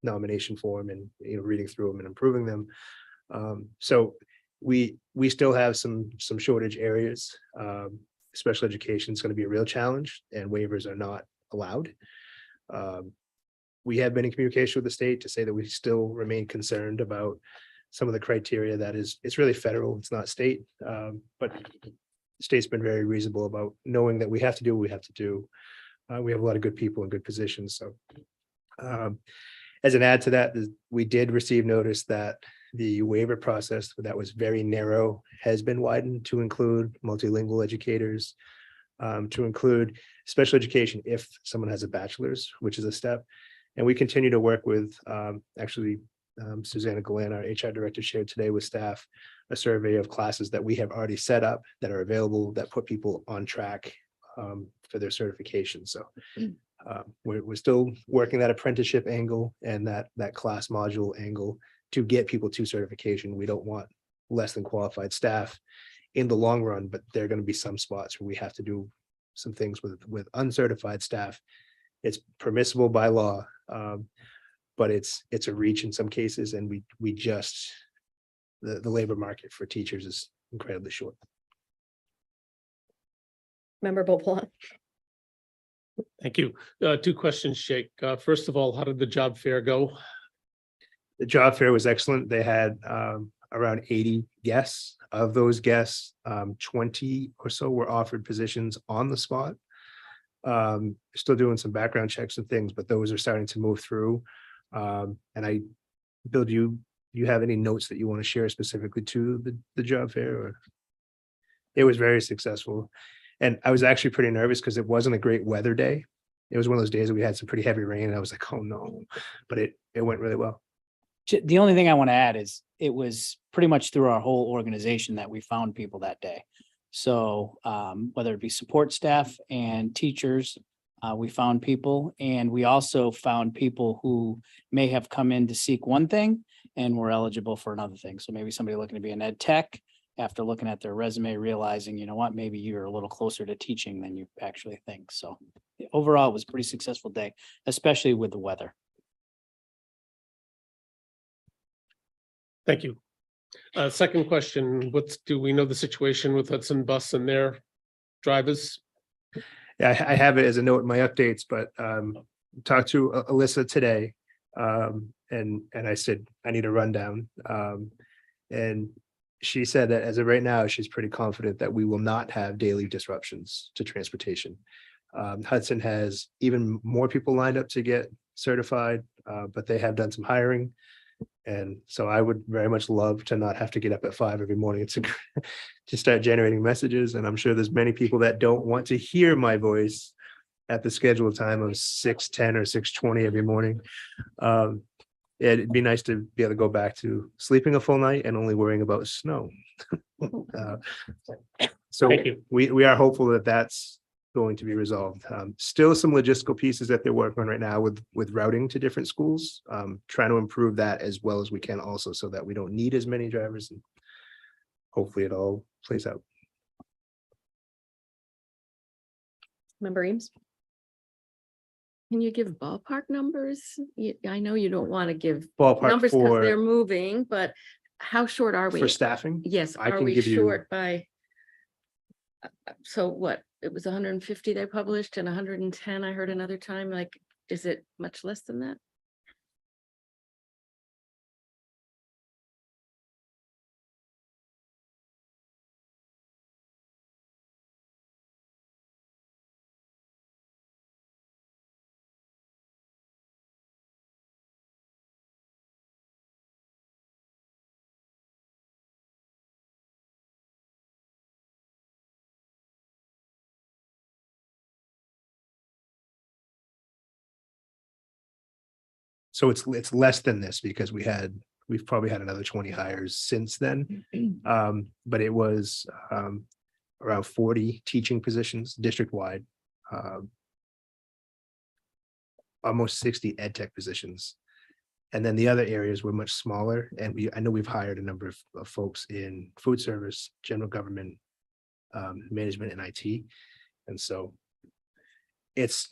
nomination form and reading through them and improving them. So we still have some shortage areas. Special education is going to be a real challenge, and waivers are not allowed. We have been in communication with the state to say that we still remain concerned about some of the criteria that it's really federal, it's not state, but the state's been very reasonable about knowing that we have to do what we have to do. We have a lot of good people in good positions. So as an add to that, we did receive notice that the waiver process that was very narrow has been widened to include multilingual educators, to include special education if someone has a bachelor's, which is a step. And we continue to work with, Susanna Galan, our HR director, shared today with staff a survey of classes that we have already set up that are available, that put people on track for their certification. So we're still working that apprenticeship angle and that class module angle to get people to certification. We don't want less than qualified staff in the long run, but there are going to be some spots where we have to do some things with uncertified staff. It's permissible by law, but it's a reach in some cases, and we just the labor market for teachers is incredibly short. Member Bopola. Thank you. Two questions, Shake. First of all, how did the job fair go? The job fair was excellent. They had around 80 guests. Of those guests, 20 or so were offered positions on the spot. Still doing some background checks and things, but those are starting to move through. And Bill, do you have any notes that you want to share specifically to the job fair? Or it was very successful. And I was actually pretty nervous because it wasn't a great weather day. It was one of those days that we had some pretty heavy rain, and I was like, oh no, but it went really well. The only thing I want to add is it was pretty much through our whole organization that we found people that day. So whether it be support staff and teachers, we found people, and we also found people who may have come in to seek one thing and were eligible for another thing. So maybe somebody looking to be an ed tech, after looking at their resume, realizing, you know what, maybe you're a little closer to teaching than you actually think. So overall, it was a pretty successful day, especially with the weather. Thank you. Second question, do we know the situation with Hudson Bus and their drivers? Yeah, I have it as a note in my updates, but talked to Alyssa today, and I said I need a rundown, and she said that as of right now, she's pretty confident that we will not have daily disruptions to transportation. Hudson has even more people lined up to get certified, but they have done some hiring. And so I would very much love to not have to get up at 5 every morning to start generating messages. And I'm sure there's many people that don't want to hear my voice at the scheduled time of 6:10 or 6:20 every morning. It'd be nice to be able to go back to sleeping a full night and only worrying about snow. So Thank you. we are hopeful that that's going to be resolved. Still some logistical pieces that they're working on right now with routing to different schools, trying to improve that as well as we can also, so that we don't need as many drivers, and hopefully it all plays out. Member Eames. Can you give ballpark numbers? I know you don't want to give Ballpark numbers because for they're moving, but how short are we? staffing. Yes, I are can we give you- short by? So what, it was 150 they published and 110, I heard another time, like, is it much less than that? So it's less than this because we've probably had another 20 hires since then. But it was around 40 teaching positions district-wide. Almost 60 ed tech positions. And then the other areas were much smaller. And I know we've hired a number of folks in food service, general government, management, and IT. And so it's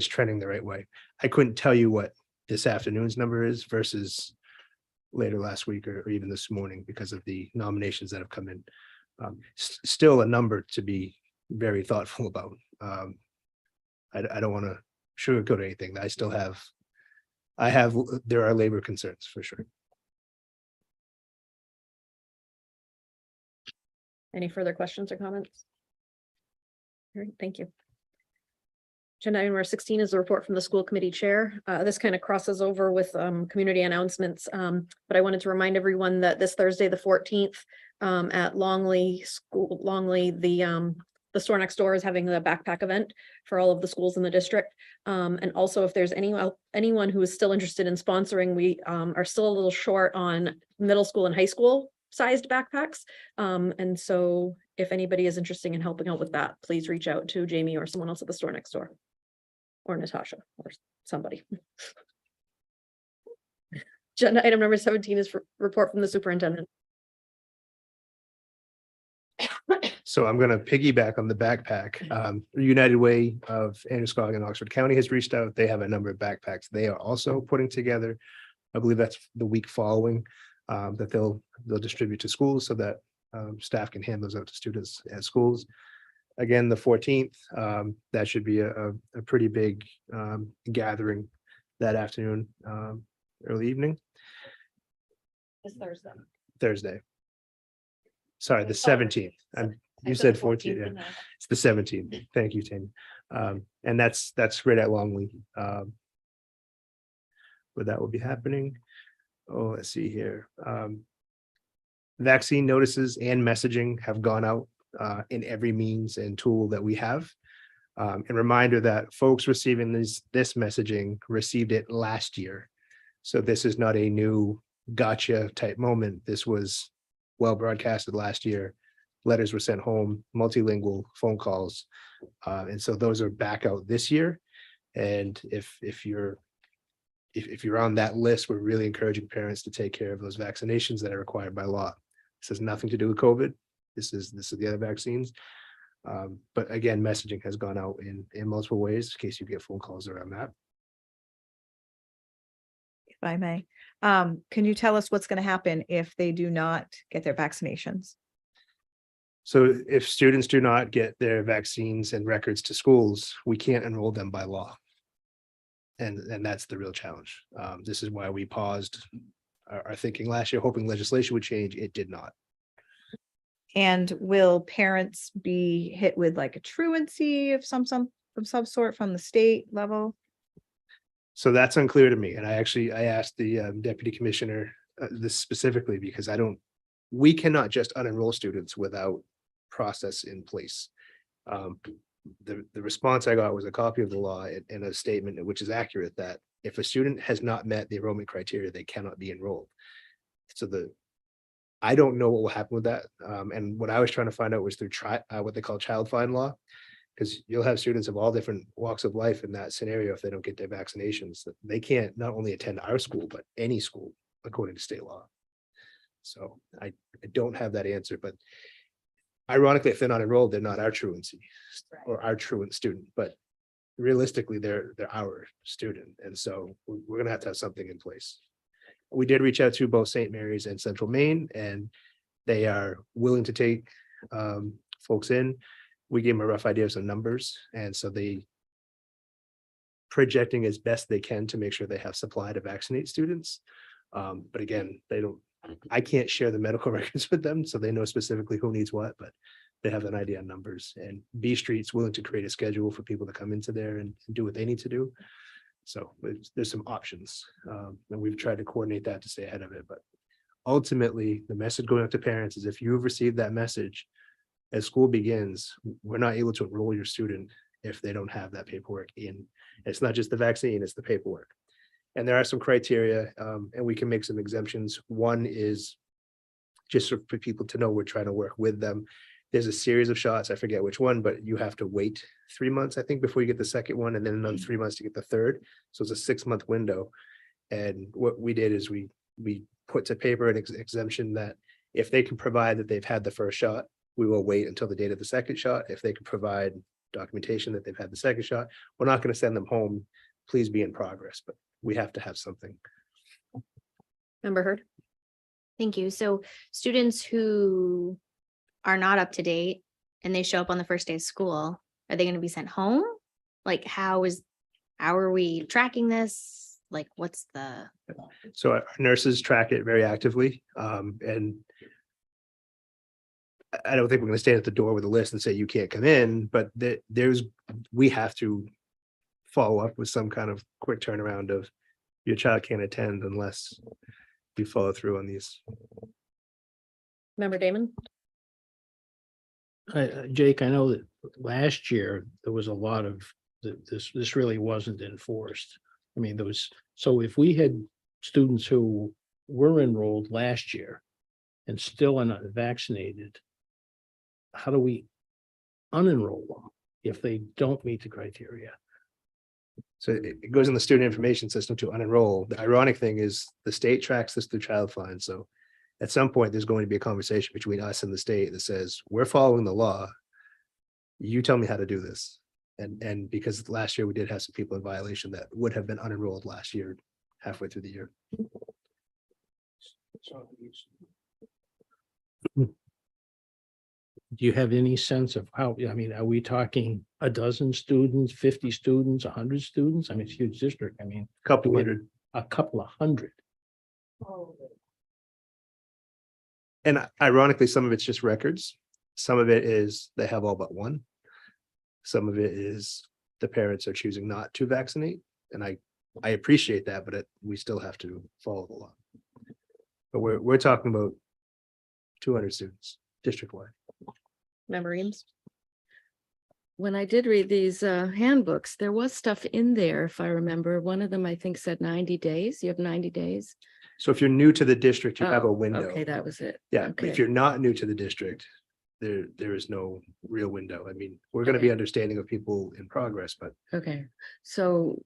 trending the right way. I couldn't tell you what this afternoon's number is versus later last week or even this morning because of the nominations that have come in. Still a number to be very thoughtful about. I don't want to sugarcoat anything. There are labor concerns for sure. Any further questions or comments? All right, thank you. Agenda item number 16 is a report from the school committee chair. This kind of crosses over with community announcements. But I wanted to remind everyone that this Thursday, the 14th, at Longley the store next door is having a backpack event for all of the schools in the district. And also, if there's anyone who is still interested in sponsoring, we are still a little short on middle school and high school sized backpacks. And so if anybody is interested in helping out with that, please reach out to Jamie or someone else at the store next door. Or Natasha or somebody. Agenda item number 17 is for report from the superintendent. So I'm going to piggyback on the backpack. United Way of Androscoggin and Oxford County has reached out. They have a number of backpacks they are also putting together. I believe that's the week following that they'll distribute to schools so that staff can hand those out to students at schools. Again, the 14th, that should be a pretty big gathering that afternoon, early evening, This Thursday. Thursday. Sorry, the 17th. You said 14th, yeah. It's the 17th. Thank you, Tammy. And that's right at Longley. But that will be happening. Oh, let's see here. Vaccine notices and messaging have gone out in every means and tool that we have. And reminder that folks receiving this messaging received it last year. So this is not a new gotcha type moment. This was well broadcasted last year. Letters were sent home, multilingual phone calls. And so those are back out this year. And if you're on that list, we're really encouraging parents to take care of those vaccinations that are required by law. This has nothing to do with COVID. This is the other vaccines. But again, messaging has gone out in multiple ways in case you get phone calls around that. If I may, can you tell us what's going to happen if they do not get their vaccinations? So if students do not get their vaccines and records to schools, we can't enroll them by law. And that's the real challenge. This is why we paused our thinking last year, hoping legislation would change. It did not. And will parents be hit with like a truancy of some sort from the state level? So that's unclear to me. And I asked the deputy commissioner this specifically because we cannot just unenroll students without process in place. The response I got was a copy of the law and a statement which is accurate that if a student has not met the enrollment criteria, they cannot be enrolled. So I don't know what will happen with that. And what I was trying to find out was through what they call child find law, because you'll have students of all different walks of life in that scenario. If they don't get their vaccinations, they can't not only attend our school, but any school according to state law. So I don't have that answer, but ironically, if they're not enrolled, they're not our truancy or our truant student, but realistically, they're our student. And so we're going to have something in place. We did reach out to both St. Mary's and Central Maine, and they are willing to take folks in. We gave them a rough idea of some numbers. And so they projecting as best they can to make sure they have supply to vaccinate students. But again, I can't share the medical records with them, so they know specifically who needs what, but they have an idea on numbers. And B Street's willing to create a schedule for people to come into there and do what they need to do. So there's some options, and we've tried to coordinate that to stay ahead of it. But ultimately, the message going out to parents is if you've received that message, as school begins, we're not able to enroll your student if they don't have that paperwork in. It's not just the vaccine, it's the paperwork. And there are some criteria, and we can make some exemptions. One is just for people to know we're trying to work with them. There's a series of shots, I forget which one, but you have to wait 3 months, I think, before you get the second one, and then another 3 months to get the third. So it's a 6-month window. And what we did is we put to paper an exemption that if they can provide that they've had the first shot, we will wait until the date of the second shot. If they can provide documentation that they've had the second shot, we're not going to send them home. Please be in progress, but we have to have something. Member Heard. Thank you. So students who are not up to date and they show up on the first day of school, are they going to be sent home? Like, how are we tracking this? Like, what's the? So our nurses track it very actively. And I don't think we're going to stand at the door with a list and say you can't come in, but we have to follow up with some kind of quick turnaround of your child can't attend unless you follow through on these. Member Damon? Jake, I know that last year there was a lot of, this really wasn't enforced. I mean, there was, so if we had students who were enrolled last year and still are not vaccinated, how do we unenroll them if they don't meet the criteria? So it goes in the student information system to unenroll. The ironic thing is the state tracks this through child find. So at some point, there's going to be a conversation between us and the state that says, we're following the law. You tell me how to do this. And because last year we did have some people in violation that would have been unenrolled last year, halfway through the year. Do you have any sense of how, I mean, are we talking a dozen students, 50 students, 100 students? I mean, it's a huge district. I mean, Couple hundred. a couple of hundred. And ironically, some of it's just records. Some of it is they have all but one. Some of it is the parents are choosing not to vaccinate. And I appreciate that, but we still have to follow the law. But we're talking about 200 students district-wide. Member Eames? When I did read these handbooks, there was stuff in there, if I remember. One of them, I think, said 90 days. You have 90 days. So if you're new to the district, you have a Oh, window. Okay, that was it. Yeah, but if okay. you're not new to the district, there is no real window. I mean, we're going to be Okay. understanding of people in progress, but Okay, so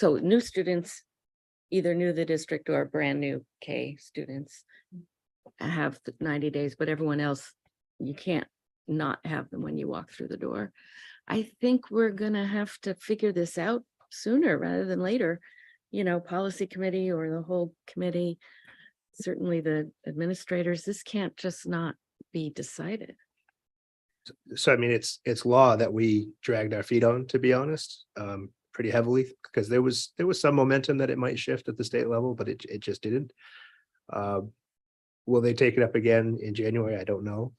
new students, either new to the district or brand new K students have the 90 days, but everyone else, you can't not have them when you walk through the door. I think we're gonna have to figure this out sooner rather than later. You know, policy committee or the whole committee, certainly the administrators, this can't just not be decided. so I mean, it's law that we dragged our feet on, to be honest, pretty heavily, because there was some momentum that it might shift at the state level, but it just didn't. Will they take it up again in January? I don't know.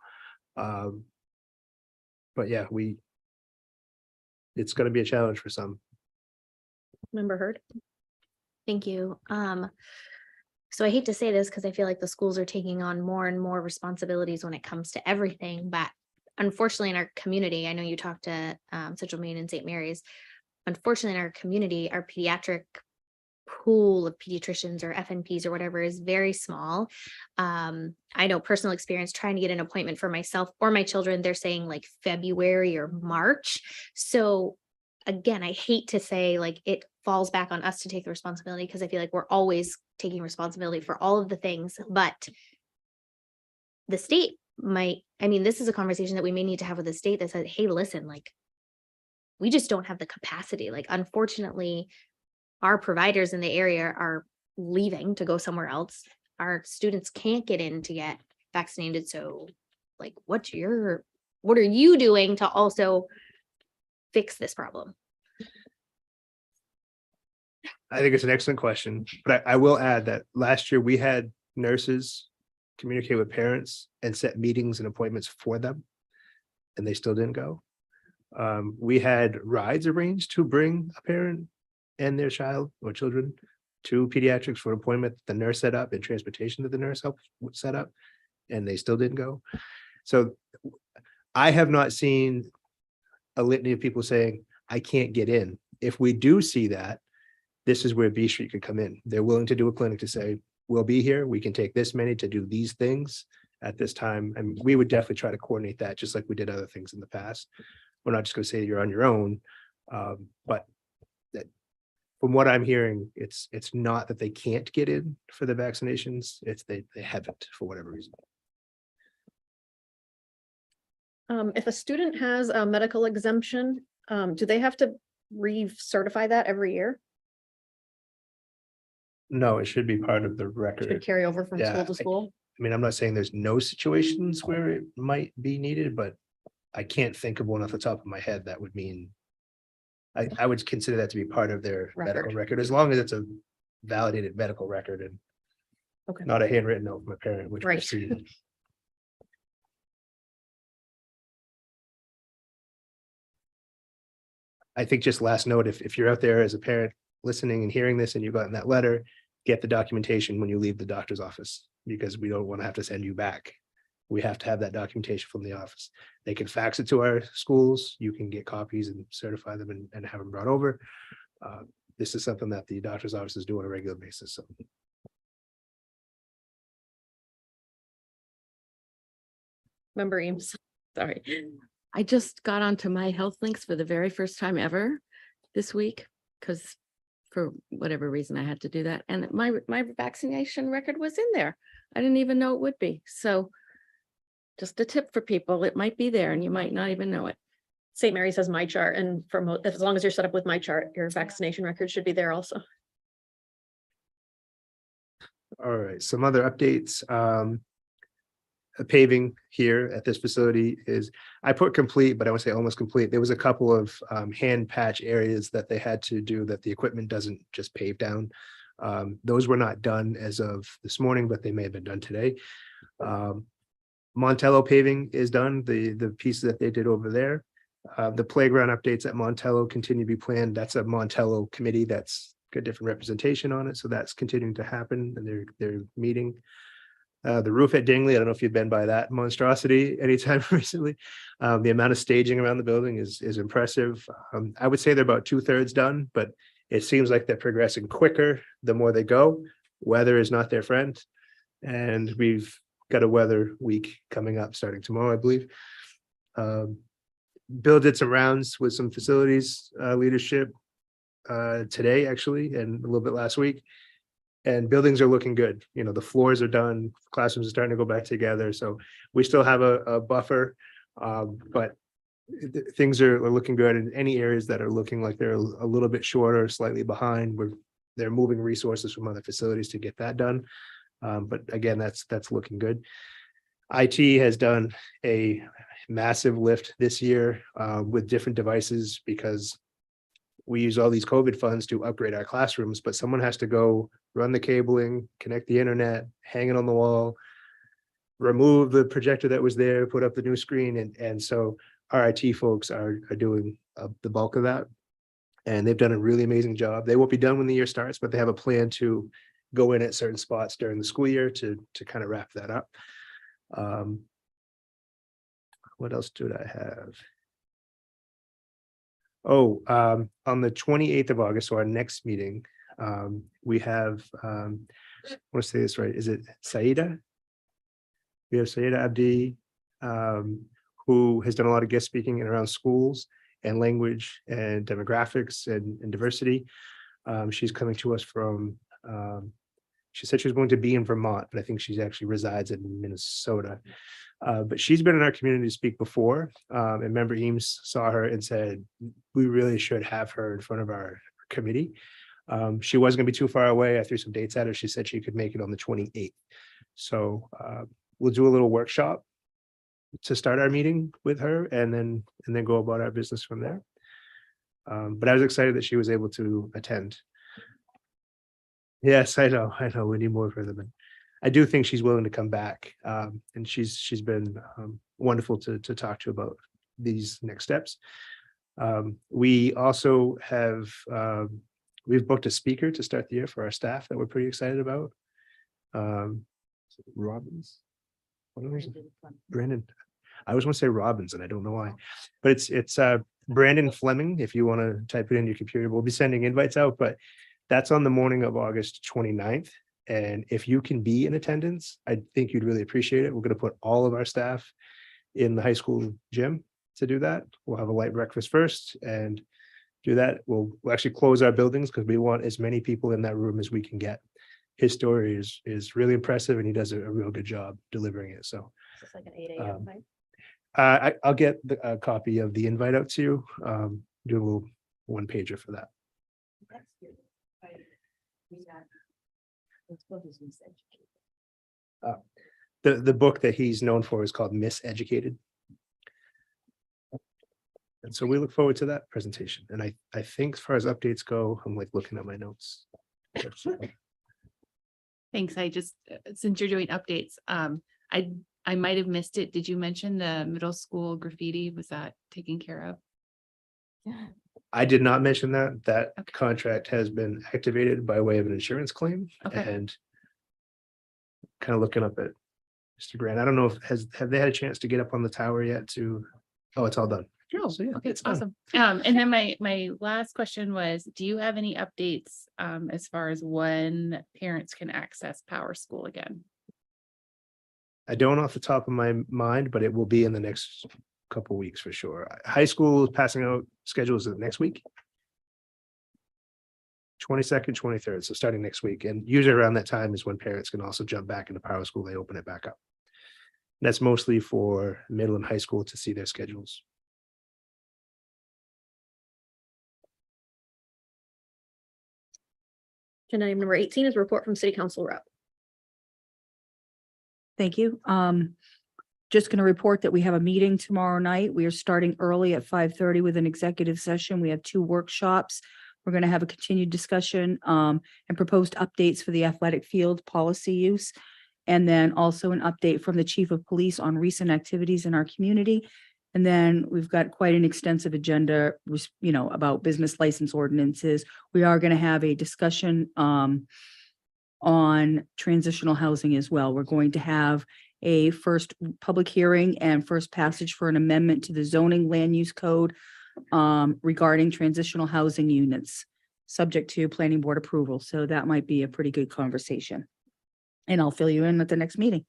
But yeah, it's going to be a challenge for some. Member Hurd? Thank you. So I hate to say this because I feel like the schools are taking on more and more responsibilities when it comes to everything, but unfortunately in our community, I know you talked to Central Maine and St. Mary's. Unfortunately, in our community, our pediatric pool of pediatricians or FNPs or whatever is very small. I know personal experience trying to get an appointment for myself or my children, they're saying like February or March. So again, I hate to say like it falls back on us to take the responsibility because I feel like we're always taking responsibility for all of the things, but the state might, I mean, this is a conversation that we may need to have with the state that says, hey, listen, like, we just don't have the capacity. Like, unfortunately, our providers in the area are leaving to go somewhere else. Our students can't get in to get vaccinated. So like, what are you doing to also fix this problem? I think it's an excellent question, but I will add that last year we had nurses communicate with parents and set meetings and appointments for them, and they still didn't go. We had rides arranged to bring a parent and their child or children to pediatrics for an appointment the nurse set up and transportation that the nurse helped set up, and they still didn't go. So I have not seen a litany of people saying, I can't get in. If we do see that, this is where B Street could come in. They're willing to do a clinic to say, we'll be here. We can take this many to do these things at this time. And we would definitely try to coordinate that just like we did other things in the past. We're not just going to say you're on your own. But that, from what I'm hearing, it's not that they can't get in for the vaccinations. It's they haven't for whatever reason. If a student has a medical exemption, do they have to re-certify that every year? No, it should be part of the Should record. carry over from Yeah, school to school? I mean, I'm not saying there's no situations where it might be needed, but I can't think of one off the top of my head that would mean. I would consider that to be part of their medical record, as long as it's a validated medical record and Okay. not a handwritten note from a parent, which. Right. preceded. I think just last note, if you're out there as a parent listening and hearing this and you've gotten that letter, get the documentation when you leave the doctor's office, because we don't want to have to send you back. We have to have that documentation from the office. They can fax it to our schools. You can get copies and certify them and have them brought over. This is something that the doctor's offices do on a regular basis. So Member Eames. Sorry. I just got onto my health links for the very first time ever this week, because for whatever reason I had to do that. And my vaccination record was in there. I didn't even know it would be. So just a tip for people, it might be there and you might not even know it. St. Mary's has My Chart, and as long as you're set up with My Chart, your vaccination record should be there also. all right, some other updates. Paving here at this facility is, I put complete, but I would say almost complete. There was a couple of hand patch areas that they had to do that the equipment doesn't just pave down. Those were not done as of this morning, but they may have been done today. Montello paving is done, the piece that they did over there. The playground updates at Montello continue to be planned. That's a Montello committee that's got different representation on it. So that's continuing to happen, and they're meeting. The roof at Dingley, I don't know if you've been by that monstrosity anytime recently. The amount of staging around the building is impressive. I would say they're about 2/3 done, but it seems like they're progressing quicker the more they go. Weather is not their friend. And we've got a weather week coming up starting tomorrow, I believe. Bill did some rounds with some facilities leadership today, actually, and a little bit last week. And buildings are looking good. You know, the floors are done, classrooms are starting to go back together. So we still have a buffer, but things are looking good. In any areas that are looking like they're a little bit shorter, slightly behind, they're moving resources from other facilities to get that done. But again, that's looking good. IT has done a massive lift this year with different devices, because we use all these COVID funds to upgrade our classrooms, but someone has to go run the cabling, connect the internet, hang it on the wall, remove the projector that was there, put up the new screen. And so our IT folks are doing the bulk of that. And they've done a really amazing job. They won't be done when the year starts, but they have a plan to go in at certain spots during the school year to kind of wrap that up. What else did I have? Oh, on the 28th of August, so our next meeting, we have, I want to say this right, is it Saida? We have Saida Abdi, who has done a lot of guest speaking in around schools and language and demographics and diversity. She's coming to us from, she said she was going to be in Vermont, but I think she actually resides in Minnesota. But she's been in our community to speak before, and member Eames saw her and said, we really should have her in front of our committee. She wasn't going to be too far away. I threw some dates at her. She said she could make it on the 28th. So we'll do a little workshop to start our meeting with her, and then go about our business from there. But I was excited that she was able to attend. Yes, I know. We need more for them. And I do think she's willing to come back. And she's been wonderful to talk to about these next steps. We also have, we've booked a speaker to start the year for our staff that we're pretty excited about. Robbins. What was it? Brandon. I always want to say Robbins, and I don't know why, but it's Brandon Fleming. If you want to type it in your computer, we'll be sending invites out, but that's on the morning of August 29th. And if you can be in attendance, I think you'd really appreciate it. We're going to put all of our staff in the high school gym to do that. We'll have a light breakfast first and do that. We'll actually close our buildings because we want as many people in that room as we can get. His story is really impressive, and he does a real good job delivering it. So It's like an 8 a.m. I'll get a copy of the invite out to you. Do a little one pager for that. The book that he's known for is called Miseducated. And so we look forward to that presentation. And I think as far as updates go, I'm like looking at my notes. Thanks. I just, since you're doing updates, I might have missed it. Did you mention the middle school graffiti? Was that taken care of? I did not mention that. That Okay. contract has been activated by way of an insurance claim Okay. and kind of looking up at Mr. Grant. I don't know if have they had a chance to get up on the tower yet to, oh, it's all done. Oh, So, yeah, okay, it's done. awesome. And then my last question was, do you have any updates as far as when parents can access Power School again? I don't off the top of my mind, but it will be in the next couple weeks for sure. High school is passing out schedules next week. 22nd, 23rd, so starting next week. And usually around that time is when parents can also jump back into Power School. They open it back up. And that's mostly for middle and high school to see their schedules. Agenda item number 18 is report from city council rep. Thank you. Just going to report that we have a meeting tomorrow night. We are starting early at 5:30 with an executive session. We have 2 workshops. We're going to have a continued discussion and proposed updates for the athletic field policy use. And then also an update from the chief of police on recent activities in our community. And then we've got quite an extensive agenda, about business license ordinances. We are going to have a discussion on transitional housing as well. We're going to have a first public hearing and first passage for an amendment to the zoning land use code regarding transitional housing units, subject to planning board approval. So that might be a pretty good conversation. And I'll fill you in at the next meeting.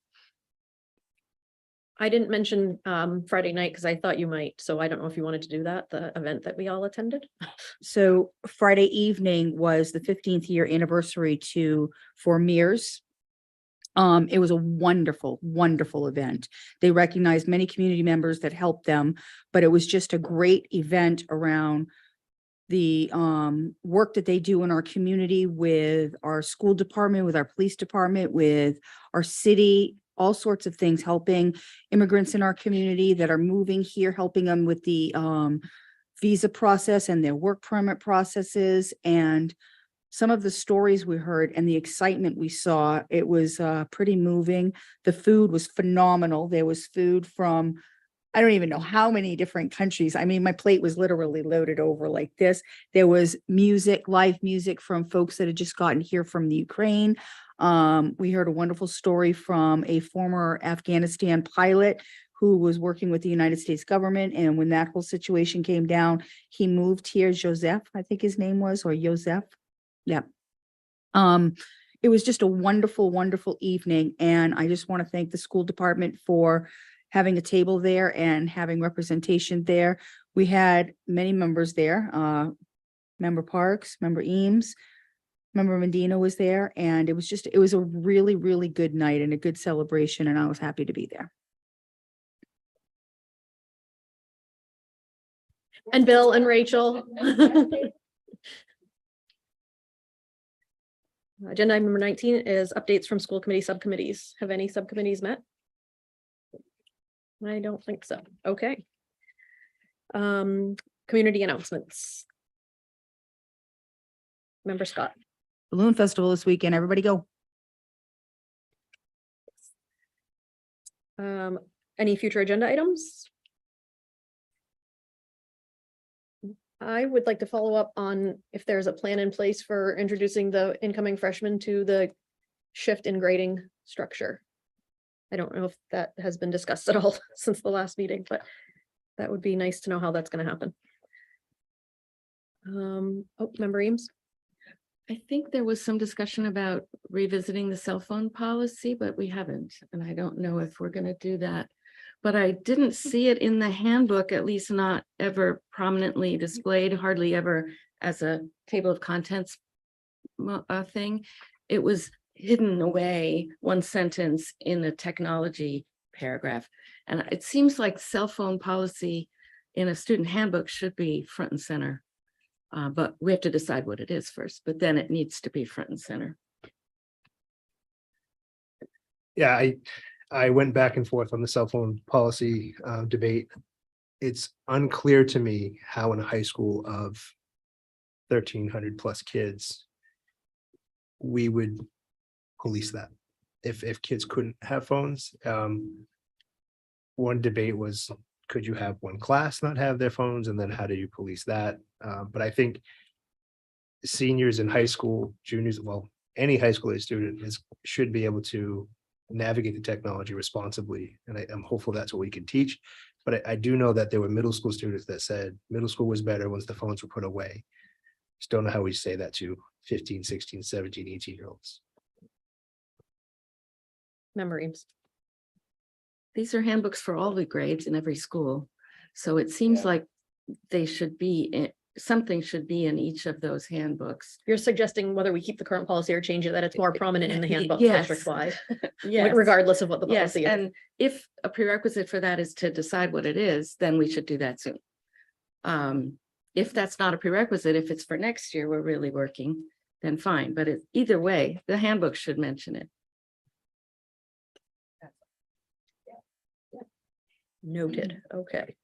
I didn't mention Friday night because I thought you might, so I don't know if you wanted to do that, the event that we all attended. So Friday evening was the 15th year anniversary for Mears. It was a wonderful, wonderful event. They recognized many community members that helped them, but it was just a great event around the work that they do in our community with our school department, with our police department, with our city, all sorts of things, helping immigrants in our community that are moving here, helping them with the visa process and their work permit processes. And some of the stories we heard and the excitement we saw, it was pretty moving. The food was phenomenal. There was food from, I don't even know how many different countries. I mean, my plate was literally loaded over like this. There was music, live music from folks that had just gotten here from the Ukraine. We heard a wonderful story from a former Afghanistan pilot who was working with the United States government. And when that whole situation came down, he moved here, Joseph, I think his name was, or Joseph. Yeah. It was just a wonderful, wonderful evening. And I just want to thank the school department for having a table there and having representation there. We had many members there, Member Parks, Member Eames, Member Medina was there. And it was a really, really good night and a good celebration. And I was happy to be there. And Bill and Rachel. Agenda item number 19 is updates from school committee subcommittees. Have any subcommittees met? I don't think so. Okay. Community announcements. Member Scott. Balloon Festival this weekend, everybody go. Any future agenda items? I would like to follow up on if there's a plan in place for introducing the incoming freshmen to the shift in grading structure. I don't know if that has been discussed at all since the last meeting, but that would be nice to know how that's going to happen. Member Eames. I think there was some discussion about revisiting the cell phone policy, but we haven't, and I don't know if we're going to do that. But I didn't see it in the handbook, at least not ever prominently displayed, hardly ever as a table of contents thing. It was hidden away, one sentence in the technology paragraph. And it seems like cell phone policy in a student handbook should be front and center. But we have to decide what it is first, but then it needs to be front and center. Yeah, I went back and forth on the cell phone policy debate. It's unclear to me how in a high school of 1,300 plus kids, we would police that if kids couldn't have phones. One debate was could you have one class not have their phones, and then how do you police that? But I think seniors in high school, juniors, well, any high school age student should be able to navigate the technology responsibly. And I'm hopeful that's what we can teach. But I do know that there were middle school students that said middle school was better once the phones were put away. Just don't know how we say that to 15, 16, 17, 18-year-olds. Member Eames. These are handbooks for all the grades in every school. So it seems like they should be, something should be in each of those handbooks. You're suggesting whether we keep the current policy or change it, that it's more prominent in the handbook Yes. district-wide, Yes. regardless of what the Yes, policy is. and if a prerequisite for that is to decide what it is, then we should do that soon. If that's not a prerequisite, if it's for next year, we're really working, then fine, but either way, the handbook should mention it. Noted, okay.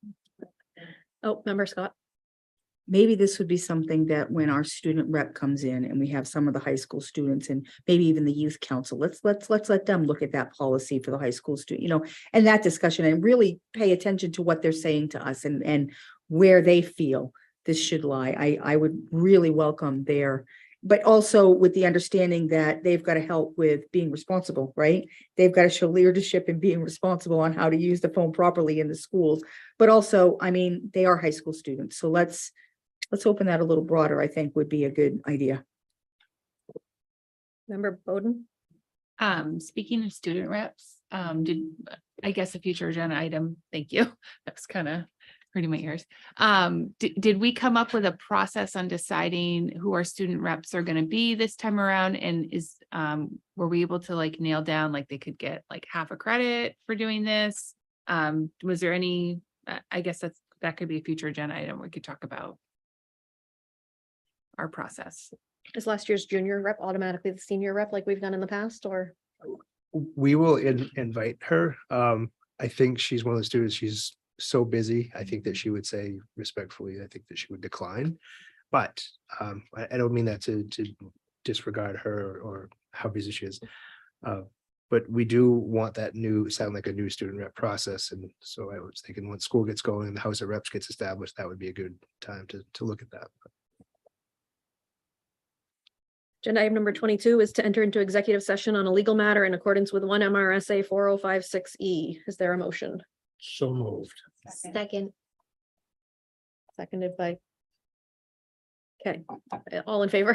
Oh, Member Scott. Maybe this would be something that when our student rep comes in and we have some of the high school students and maybe even the youth council, let's let them look at that policy for the high school student, and that discussion, and really pay attention to what they're saying to us and where they feel this should lie. I would really welcome their, but also with the understanding that they've got to help with being responsible, right? They've got to show leadership in being responsible on how to use the phone properly in the schools. But also, I mean, they are high school students. So let's open that a little broader, I think would be a good idea. Member Bowden. Speaking of student reps, I guess a future agenda item, thank you. That's kind of hurting my ears. Did we come up with a process on deciding who our student reps are going to be this time around? And were we able to like nail down, like they could get like half a credit for doing this? Was there any, I guess that could be a future agenda item we could talk about our process. Is last year's junior rep automatically the senior rep like we've done in the past, or? We will invite her. I think she's one of the students, she's so busy. I think that she would say respectfully, I think that she would decline. But I don't mean that to disregard her or how busy she is. But we do want that sound like a new student rep process. And so I was thinking once school gets going and the House of Reps gets established, that would be a good time to look at that. Agenda item number 22 is to enter into executive session on a legal matter in accordance with 1 MRSA 4056E. Is there a motion? So moved. Second. Seconded by. Okay, all in favor?